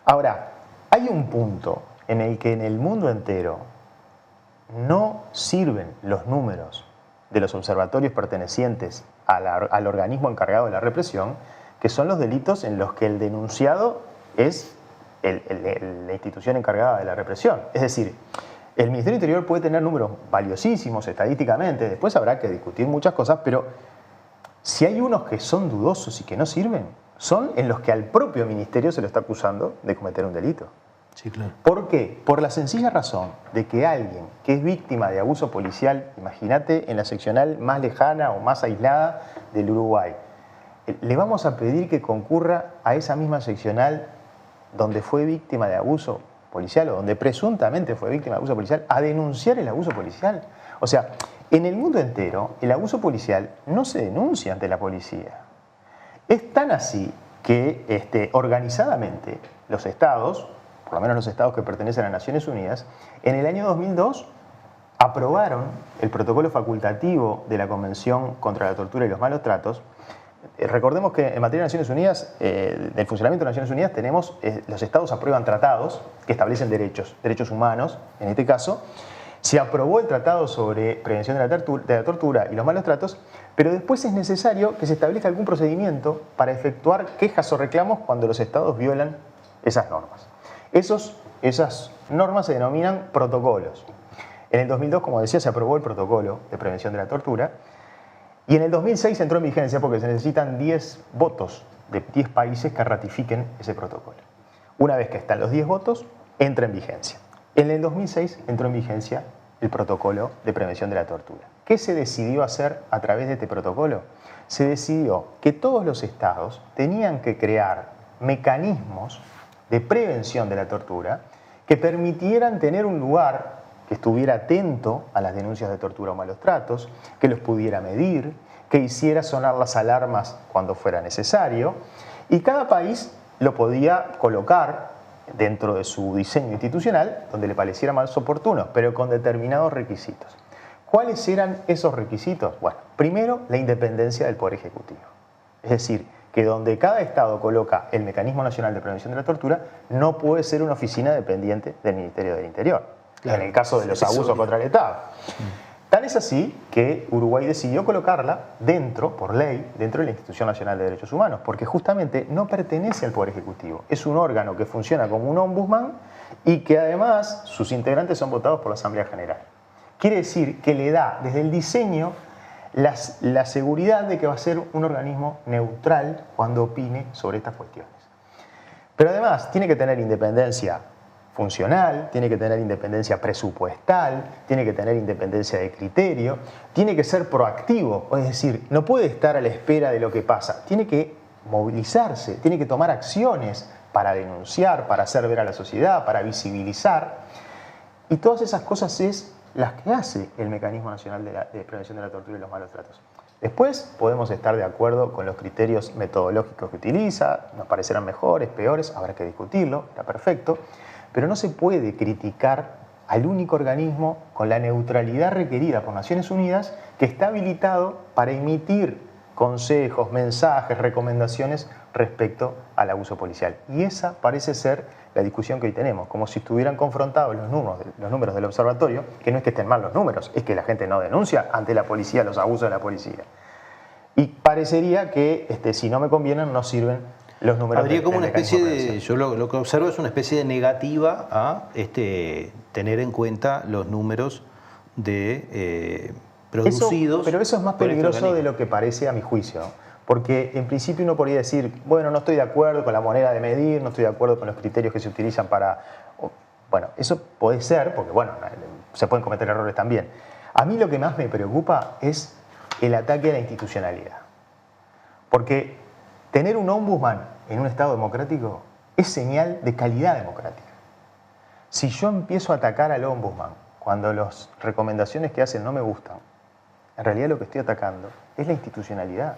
D: Ahora, hay un punto en el que en el mundo entero no sirven los números de los observatorios pertenecientes al organismo encargado de la represión, que son los delitos en los que el denunciado es la institución encargada de la represión. Es decir, el Ministerio del Interior puede tener números valiosísimos estadísticamente, después habrá que discutir muchas cosas, pero si hay unos que son dudosos y que no sirven, son en los que al propio ministerio se lo está acusando de cometer un delito.
B: Sí, claro.
D: ¿Por qué? Por la sencilla razón de que alguien que es víctima de abuso policial, imagínate en la seccional más lejana o más aislada del Uruguay, le vamos a pedir que concurra a esa misma seccional donde fue víctima de abuso policial o donde presuntamente fue víctima de abuso policial a denunciar el abuso policial. O sea, en el mundo entero el abuso policial no se denuncia ante la policía. Es tan así que organizadamente los estados, por lo menos los estados que pertenecen a Naciones Unidas, en el año 2002 aprobaron el protocolo facultativo de la Convención contra la Tortura y los Malos Tratos. Recordemos que en materia de Naciones Unidas, del funcionamiento de Naciones Unidas, tenemos, los estados aprueban tratados que establecen derechos humanos, en este caso. Se aprobó el tratado sobre prevención de la tortura y los malos tratos, pero después es necesario que se establezca algún procedimiento para efectuar quejas o reclamos cuando los estados violan esas normas. Esas normas se denominan protocolos. En el 2002, como decía, se aprobó el protocolo de prevención de la tortura. Y en el 2006 entró en vigencia porque se necesitan 10 votos de 10 países que ratifiquen ese protocolo. Una vez que están los 10 votos, entra en vigencia. En el 2006 entró en vigencia el protocolo de prevención de la tortura. ¿Qué se decidió hacer a través de este protocolo? Se decidió que todos los estados tenían que crear mecanismos de prevención de la tortura que permitieran tener un lugar que estuviera atento a las denuncias de tortura o malos tratos, que los pudiera medir, que hiciera sonar las alarmas cuando fuera necesario, y cada país lo podía colocar dentro de su diseño institucional donde le pareciera más oportuno, pero con determinados requisitos. ¿Cuáles eran esos requisitos? Bueno, primero, la independencia del Poder Ejecutivo. Es decir, que donde cada Estado coloca el Mecanismo Nacional de Prevención de la Tortura, no puede ser una oficina dependiente del Ministerio del Interior. Claro, en el caso de los abusos contra el Estado. Tan es así que Uruguay decidió colocarla dentro, por ley, dentro de la Institución Nacional de Derechos Humanos, porque justamente no pertenece al Poder Ejecutivo. Es un órgano que funciona como un ombudsman y que además sus integrantes son votados por la Asamblea General. Quiere decir que le da desde el diseño la seguridad de que va a ser un organismo neutral cuando opine sobre estas cuestiones. Pero además tiene que tener independencia funcional, tiene que tener independencia presupuestal, tiene que tener independencia de criterio, tiene que ser proactivo, es decir, no puede estar a la espera de lo que pasa, tiene que movilizarse, tiene que tomar acciones para denunciar, para hacer ver a la sociedad, para visibilizar, y todas esas cosas es las que hace el Mecanismo Nacional de Prevención de la Tortura y los Malos Tratos. Después podemos estar de acuerdo con los criterios metodológicos que utiliza, nos parecerán mejores, peores, habrá que discutirlo, está perfecto. Pero no se puede criticar al único organismo con la neutralidad requerida por Naciones Unidas que está habilitado para emitir consejos, mensajes, recomendaciones respecto al abuso policial. Y esa parece ser la discusión que hoy tenemos, como si estuvieran confrontados los números del observatorio, que no es que estén mal los números, es que la gente no denuncia ante la policía los abusos de la policía. Y parecería que si no me convienen no sirven los números.
B: Habría como una especie de, yo lo que observo es una especie de negativa a tener en cuenta los números de producidos.
D: Pero eso es más peligroso de lo que parece a mi juicio, porque en principio uno podría decir, bueno, no estoy de acuerdo con la manera de medir, no estoy de acuerdo con los criterios que se utilizan para... Bueno, eso puede ser, porque bueno, se pueden cometer errores también. A mí lo que más me preocupa es el ataque a la institucionalidad, porque tener un ombudsman en un Estado democrático es señal de calidad democrática. Si yo empiezo a atacar al ombudsman cuando las recomendaciones que hacen no me gustan, en realidad lo que estoy atacando es la institucionalidad.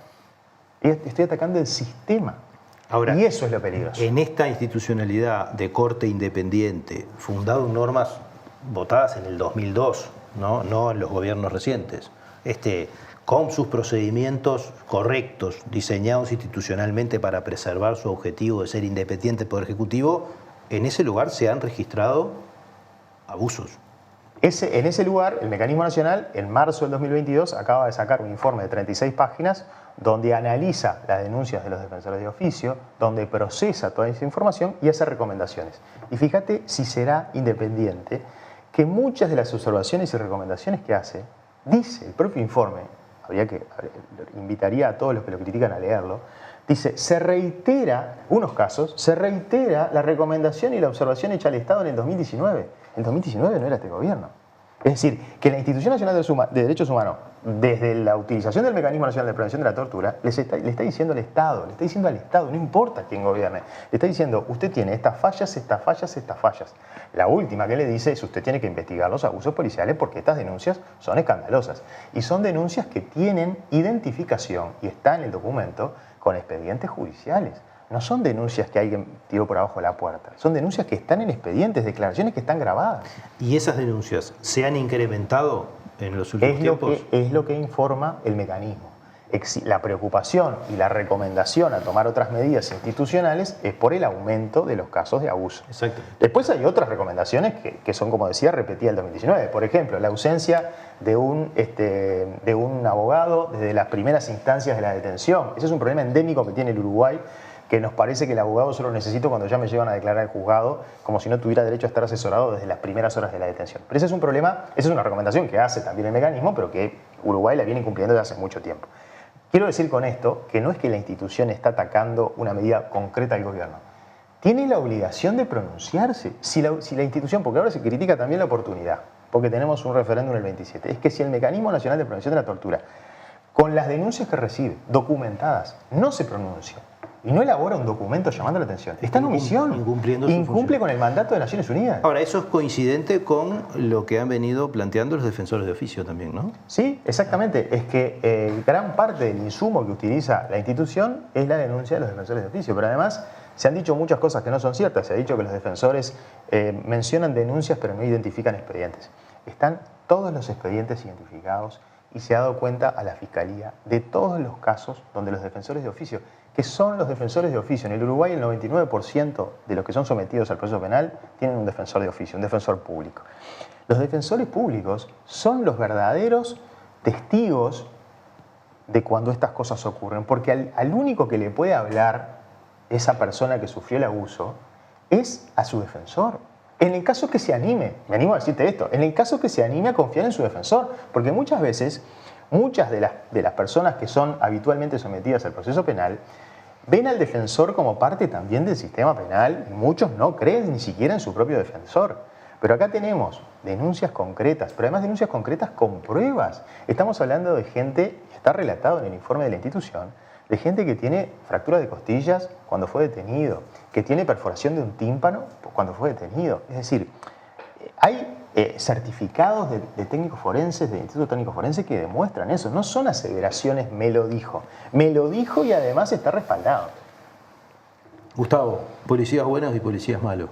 D: Estoy atacando el sistema.
B: Ahora,
D: y eso es lo peligroso.
B: En esta institucionalidad de corte independiente, fundado en normas votadas en el 2002, no en los gobiernos recientes, con sus procedimientos correctos, diseñados institucionalmente para preservar su objetivo de ser independiente del Poder Ejecutivo, en ese lugar se han registrado abusos.
D: En ese lugar, el Mecanismo Nacional, en marzo del 2022, acaba de sacar un informe de 36 páginas donde analiza las denuncias de los defensores de oficio, donde procesa toda esa información y hace recomendaciones. Y fíjate si será independiente, que muchas de las observaciones y recomendaciones que hace, dice el propio informe, invitaría a todos los que lo critican a leerlo, dice, se reitera, en algunos casos, se reitera la recomendación y la observación hecha al Estado en el 2019. El 2019 no era este gobierno. Es decir, que la Institución Nacional de Derechos Humanos, desde la utilización del Mecanismo Nacional de Prevención de la Tortura, le está diciendo al Estado, no importa quién gobierne, le está diciendo, usted tiene estas fallas, estas fallas, estas fallas. La última que le dice es, usted tiene que investigar los abusos policiales porque estas denuncias son escandalosas. Y son denuncias que tienen identificación, y está en el documento, con expedientes judiciales. No son denuncias que alguien tiró por abajo de la puerta, son denuncias que están en expedientes, declaraciones que están grabadas.
B: ¿Y esas denuncias se han incrementado en los últimos tiempos?
D: Es lo que informa el mecanismo. La preocupación y la recomendación a tomar otras medidas institucionales es por el aumento de los casos de abuso.
B: Exacto.
D: Después hay otras recomendaciones que son, como decía, repetidas el 2019. Por ejemplo, la ausencia de un abogado desde las primeras instancias de la detención. Ese es un problema endémico que tiene el Uruguay, que nos parece que el abogado solo necesito cuando ya me llevan a declarar al juzgado, como si no tuviera derecho a estar asesorado desde las primeras horas de la detención. Pero ese es un problema, esa es una recomendación que hace también el mecanismo, pero que Uruguay la viene cumpliendo desde hace mucho tiempo. Quiero decir con esto que no es que la institución está atacando una medida concreta del gobierno. Tiene la obligación de pronunciarse. Si la institución, porque ahora se critica también la oportunidad, porque tenemos un referéndum el 27, es que si el Mecanismo Nacional de Prevención de la Tortura, con las denuncias que recibe, documentadas, no se pronuncia y no elabora un documento llamando la atención, está en omisión, incumple con el mandato de Naciones Unidas.
B: Ahora, eso es coincidente con lo que han venido planteando los defensores de oficio también, ¿no?
D: Sí, exactamente. Es que gran parte del insumo que utiliza la institución es la denuncia de los defensores de oficio, pero además se han dicho muchas cosas que no son ciertas. Se ha dicho que los defensores mencionan denuncias pero no identifican expedientes. Están todos los expedientes identificados y se ha dado cuenta a la Fiscalía de todos los casos donde los defensores de oficio, que son los defensores de oficio, en el Uruguay el 99% de los que son sometidos al proceso penal tienen un defensor de oficio, un defensor público. Los defensores públicos son los verdaderos testigos de cuando estas cosas ocurren, porque al único que le puede hablar esa persona que sufrió el abuso es a su defensor. En el caso que se anime, me animo a decirte esto, en el caso que se anime a confiar en su defensor, porque muchas veces, muchas de las personas que son habitualmente sometidas al proceso penal ven al defensor como parte también del sistema penal y muchos no creen ni siquiera en su propio defensor. Pero acá tenemos denuncias concretas, pero además denuncias concretas con pruebas. Estamos hablando de gente, está relatado en el informe de la institución, de gente que tiene fractura de costillas cuando fue detenido, que tiene perforación de un tímpano cuando fue detenido. Es decir, hay certificados de técnicos forenses, del Instituto Técnico Forense, que demuestran eso. No son aseveraciones, me lo dijo. Me lo dijo y además está respaldado.
B: Gustavo, policías buenos y policías malos.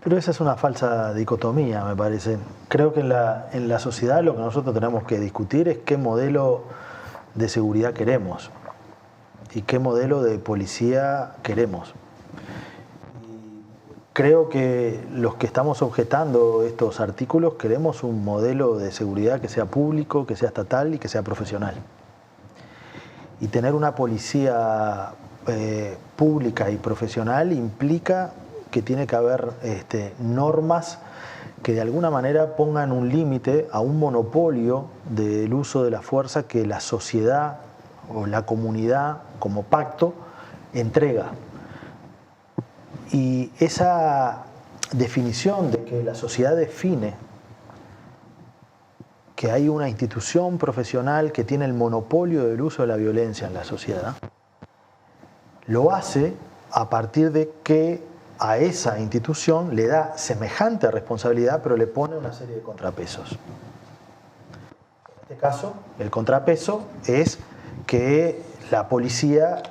C: Pero esa es una falsa dicotomía, me parece. Creo que en la sociedad lo que nosotros tenemos que discutir es qué modelo de seguridad queremos y qué modelo de policía queremos. Creo que los que estamos objetando estos artículos queremos un modelo de seguridad que sea público, que sea estatal y que sea profesional. Y tener una policía pública y profesional implica que tiene que haber normas que de alguna manera pongan un límite a un monopolio del uso de la fuerza que la sociedad o la comunidad como pacto entrega. Y esa definición de que la sociedad define que hay una institución profesional que tiene el monopolio del uso de la violencia en la sociedad, lo hace a partir de que a esa institución le da semejante responsabilidad, pero le pone una serie de contrapesos. En este caso, el contrapeso es que la policía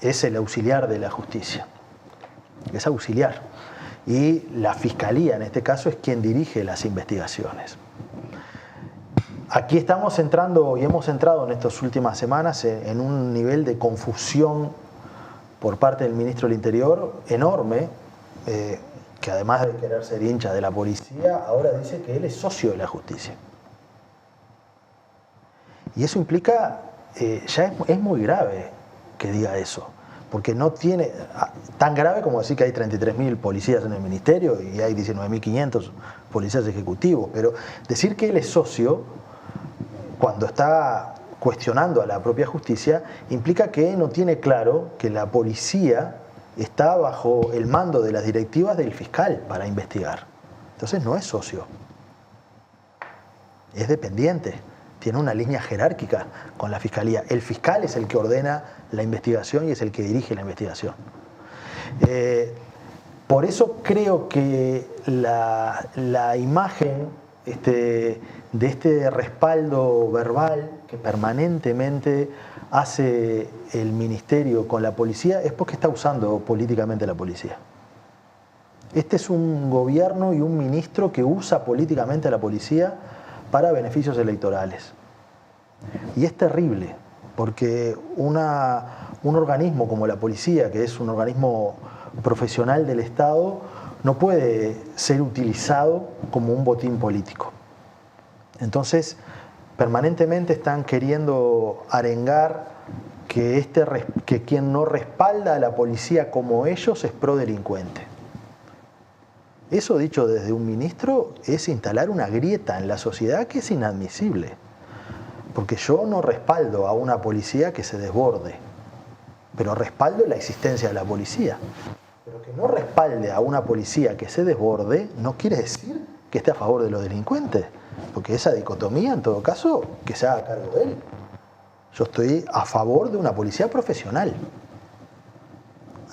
C: es el auxiliar de la justicia. Es auxiliar. Y la fiscalía, en este caso, es quien dirige las investigaciones. Aquí estamos entrando y hemos entrado en estas últimas semanas en un nivel de confusión por parte del ministro del Interior enorme, que además de querer ser hincha de la policía, ahora dice que él es socio de la justicia. Y eso implica, ya es muy grave que diga eso, porque no tiene, tan grave como decir que hay 33.000 policías en el ministerio y hay 19.500 policías ejecutivos, pero decir que él es socio, cuando está cuestionando a la propia justicia, implica que no tiene claro que la policía está bajo el mando de las directivas del fiscal para investigar. Entonces no es socio, es dependiente, tiene una línea jerárquica con la fiscalía. El fiscal es el que ordena la investigación y es el que dirige la investigación. Por eso creo que la imagen de este respaldo verbal que permanentemente hace el ministerio con la policía es porque está usando políticamente la policía. Este es un gobierno y un ministro que usa políticamente a la policía para beneficios electorales. Y es terrible, porque un organismo como la policía, que es un organismo profesional del Estado, no puede ser utilizado como un botín político. Entonces, permanentemente están queriendo arengar que quien no respalda a la policía como ellos es prodelincuente. Eso, dicho desde un ministro, es instalar una grieta en la sociedad que es inadmisible. Porque yo no respaldo a una policía que se desborde, pero respaldo la existencia de la policía. Pero que no respalde a una policía que se desborde no quiere decir que esté a favor de los delincuentes, porque esa dicotomía, en todo caso, que se haga cargo de él. Yo estoy a favor de una policía profesional,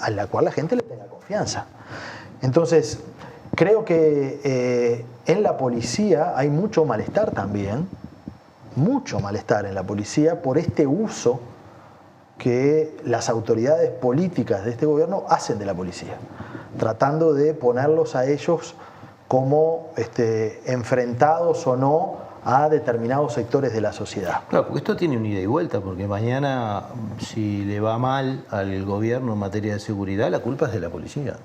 C: a la cual la gente le tenga confianza. Entonces, creo que en la policía hay mucho malestar también, mucho malestar en la policía por este uso que las autoridades políticas de este gobierno hacen de la policía, tratando de ponerlos a ellos como enfrentados o no a determinados sectores de la sociedad.
B: Claro, porque esto tiene un ida y vuelta, porque mañana, si le va mal al gobierno en materia de seguridad, la culpa es de la policía.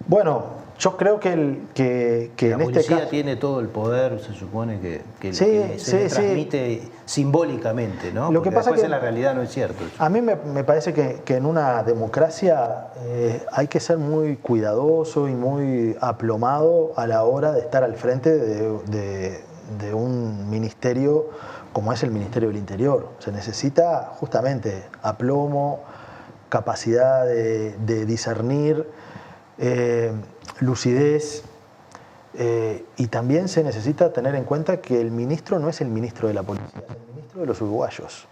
C: Bueno, yo creo que
B: la
C: en
B: policía
C: este caso
B: tiene todo el poder, se supone que
C: Sí,
B: se le
C: sí,
B: transmite simbólicamente, ¿no?
C: Lo que
B: Porque
C: pasa
B: después
C: que
B: en la realidad no es cierto eso.
C: a mí me parece que en una democracia hay que ser muy cuidadoso y muy aplomado a la hora de estar al frente de un ministerio como es el Ministerio del Interior. Se necesita justamente aplomo, capacidad de discernir, lucidez, y también se necesita tener en cuenta que el ministro no es el ministro de la policía, es el ministro de los uruguayos.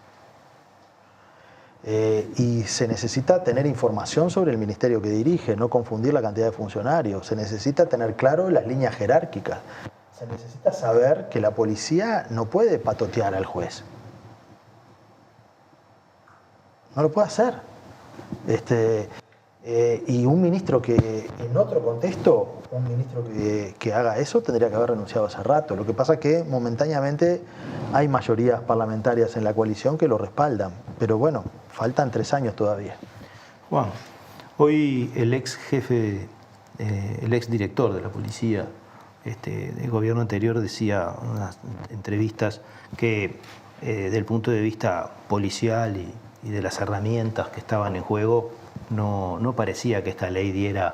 C: Y se necesita tener información sobre el ministerio que dirige, no confundir la cantidad de funcionarios. Se necesita tener claro las líneas jerárquicas. Se necesita saber que la policía no puede patotear al juez. No lo puede hacer. Y un ministro que, en otro contexto, un ministro que haga eso tendría que haber renunciado hace rato. Lo que pasa es que momentáneamente hay mayorías parlamentarias en la coalición que lo respaldan. Pero bueno, faltan 3 años todavía.
B: Juan, hoy el ex jefe, el ex director de la policía del gobierno anterior decía en unas entrevistas que desde el punto de vista policial y de las herramientas que estaban en juego, no parecía que esta ley diera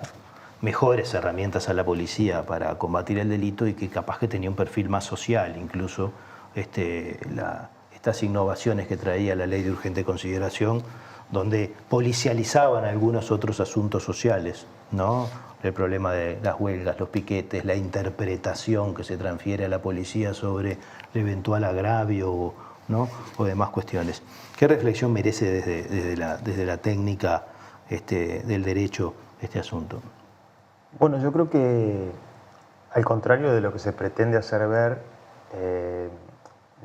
B: mejores herramientas a la policía para combatir el delito y que capaz que tenía un perfil más social, incluso estas innovaciones que traía la ley de urgente consideración, donde policializaban algunos otros asuntos sociales, ¿no? El problema de las huelgas, los piquetes, la interpretación que se transfiere a la policía sobre el eventual agravio, ¿no? O demás cuestiones. ¿Qué reflexión merece desde la técnica del derecho este asunto?
D: Bueno, yo creo que al contrario de lo que se pretende hacer ver,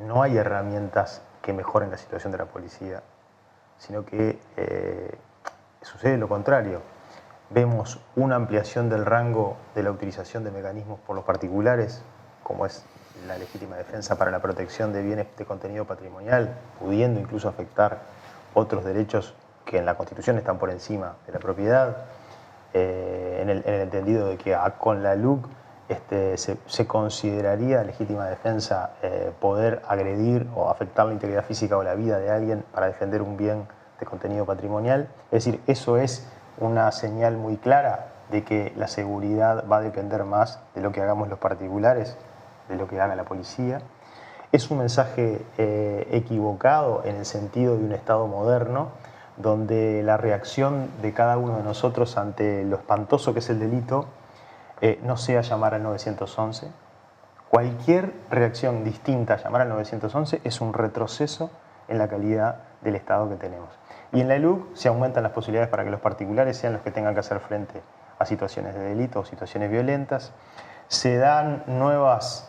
D: no hay herramientas que mejoren la situación de la policía, sino que sucede lo contrario. Vemos una ampliación del rango de la utilización de mecanismos por los particulares, como es la legítima defensa para la protección de bienes de contenido patrimonial, pudiendo incluso afectar otros derechos que en la Constitución están por encima de la propiedad, en el entendido de que con la LUC se consideraría legítima defensa poder agredir o afectar la integridad física o la vida de alguien para defender un bien de contenido patrimonial. Es decir, eso es una señal muy clara de que la seguridad va a depender más de lo que hagamos los particulares, de lo que haga la policía. Es un mensaje equivocado en el sentido de un Estado moderno, donde la reacción de cada uno de nosotros ante lo espantoso que es el delito no sea llamar al 911. Cualquier reacción distinta a llamar al 911 es un retroceso en la calidad del Estado que tenemos. Y en la LUC se aumentan las posibilidades para que los particulares sean los que tengan que hacer frente a situaciones de delito o situaciones violentas. Se dan nuevas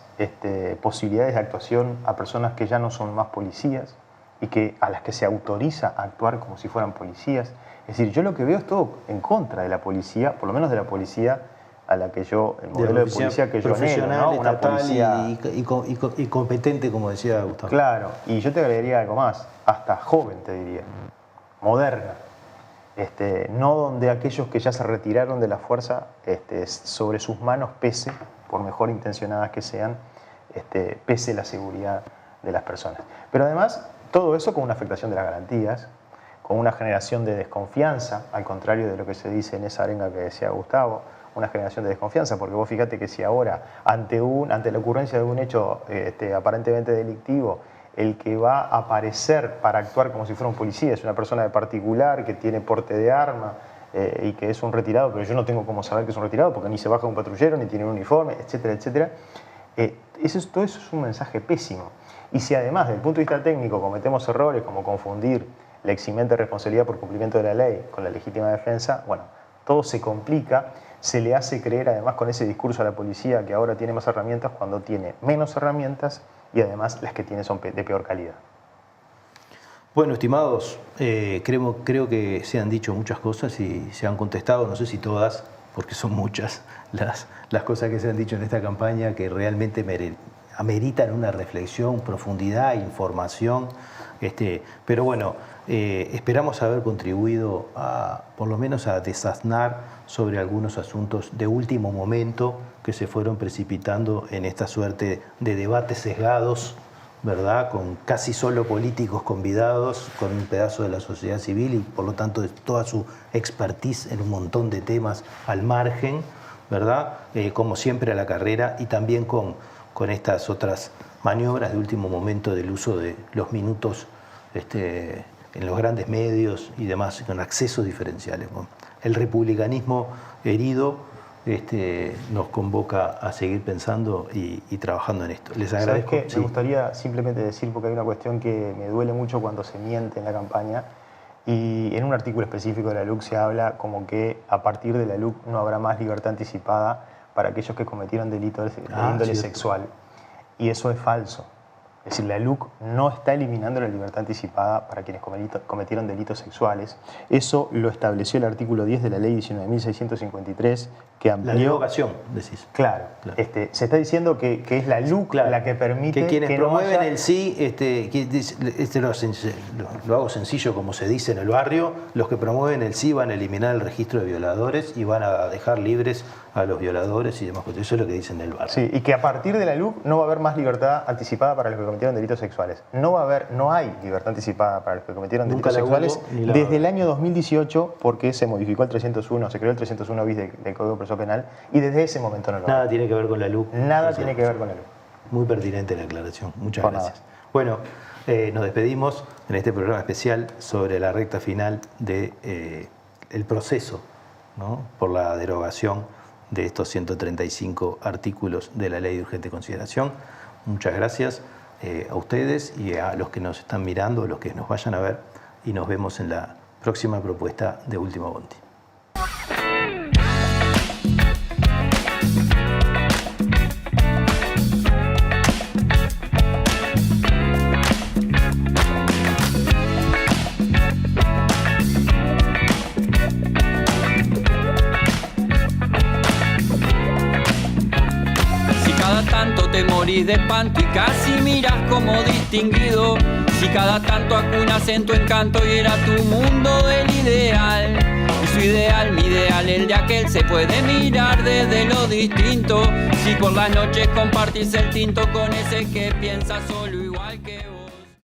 D: posibilidades de actuación a personas que ya no son más policías y a las que se autoriza a actuar como si fueran policías. Es decir, yo lo que veo es todo en contra de la policía, por lo menos de la policía a la que yo, el modelo de policía que yo anhelo, ¿no? Una policía
B: y competente, como decía Gustavo.
D: Claro, y yo te agregaría algo más, hasta joven te diría, moderna. No donde aquellos que ya se retiraron de la fuerza sobre sus manos pese, por mejor intencionadas que sean, pese la seguridad de las personas. Pero además Todo eso con una afectación de las garantías, con una generación de desconfianza, al contrario de lo que se dice en esa arenga que decía Gustavo, una generación de desconfianza, porque vos fíjate que si ahora, ante la ocurrencia de un hecho aparentemente delictivo, el que va a aparecer para actuar como si fuera un policía es una persona de particular que tiene porte de arma y que es un retirado, pero yo no tengo cómo saber que es un retirado porque ni se baja un patrullero, ni tiene un uniforme, etcétera, etcétera. Todo eso es un mensaje pésimo. Y si además, desde el punto de vista técnico, cometemos errores como confundir la eximente responsabilidad por cumplimiento de la ley con la legítima defensa, bueno, todo se complica, se le hace creer además con ese discurso a la policía que ahora tiene más herramientas cuando tiene menos herramientas y además las que tiene son de peor calidad.
B: Bueno, estimados, creo que se han dicho muchas cosas y se han contestado, no sé si todas, porque son muchas las cosas que se han dicho en esta campaña que realmente ameritan una reflexión, profundidad, información. Pero bueno, esperamos haber contribuido por lo menos a desasnar sobre algunos asuntos de último momento que se fueron precipitando en esta suerte de debates sesgados, ¿verdad? Con casi solo políticos convidados, con un pedazo de la sociedad civil y por lo tanto de toda su expertise en un montón de temas al margen, ¿verdad? Como siempre a la carrera y también con estas otras maniobras de último momento del uso de los minutos en los grandes medios y demás, con accesos diferenciales. Bueno, el republicanismo herido nos convoca a seguir pensando y trabajando en esto. Les agradezco.
D: ¿Sabes qué?
B: Sí.
D: Me gustaría simplemente decir, porque hay una cuestión que me duele mucho cuando se miente en la campaña, y en un artículo específico de la LUC se habla como que a partir de la LUC no habrá más libertad anticipada para aquellos que cometieron delitos de índole sexual. Y eso es falso. Es decir, la LUC no está eliminando la libertad anticipada para quienes cometieron delitos sexuales. Eso lo estableció el artículo 10 de la ley 19.653, que amplió...
B: La derogación, decís.
D: Claro. Se está diciendo que es la LUC la que permite...
B: Que quienes
D: que
B: promueven
D: no haya...
B: el sí, lo hago sencillo como se dice en el barrio, los que promueven el sí van a eliminar el registro de violadores y van a dejar libres a los violadores y demás. Eso es lo que dicen en el barrio.
D: Sí, y que a partir de la LUC no va a haber más libertad anticipada para los que cometieron delitos sexuales. No hay libertad anticipada para los que cometieron delitos sexuales desde el año 2018, porque se modificó el 301, se creó el 301 bis del Código Procesal Penal, y desde ese momento no lo
B: Nada tiene que ver con la LUC.
D: Nada tiene que ver con la LUC.
B: Muy pertinente la aclaración. Muchas
D: Por
B: gracias.
D: nada.
B: Bueno, nos despedimos en este programa especial sobre la recta final del proceso, ¿no?, por la derogación de estos 135 artículos de la Ley de Urgente Consideración. Muchas gracias a ustedes y a los que nos están mirando, a los que nos vayan a ver, y nos vemos en la próxima propuesta de Último Bondi.
A: Te morís de espanto y casi miras como distinguido. Si cada tanto acunas en tu encanto y era tu mundo el ideal. Y su ideal, mi ideal, el de aquel se puede mirar desde lo distinto. Si por las noches compartís el tinto con ese que piensa solo y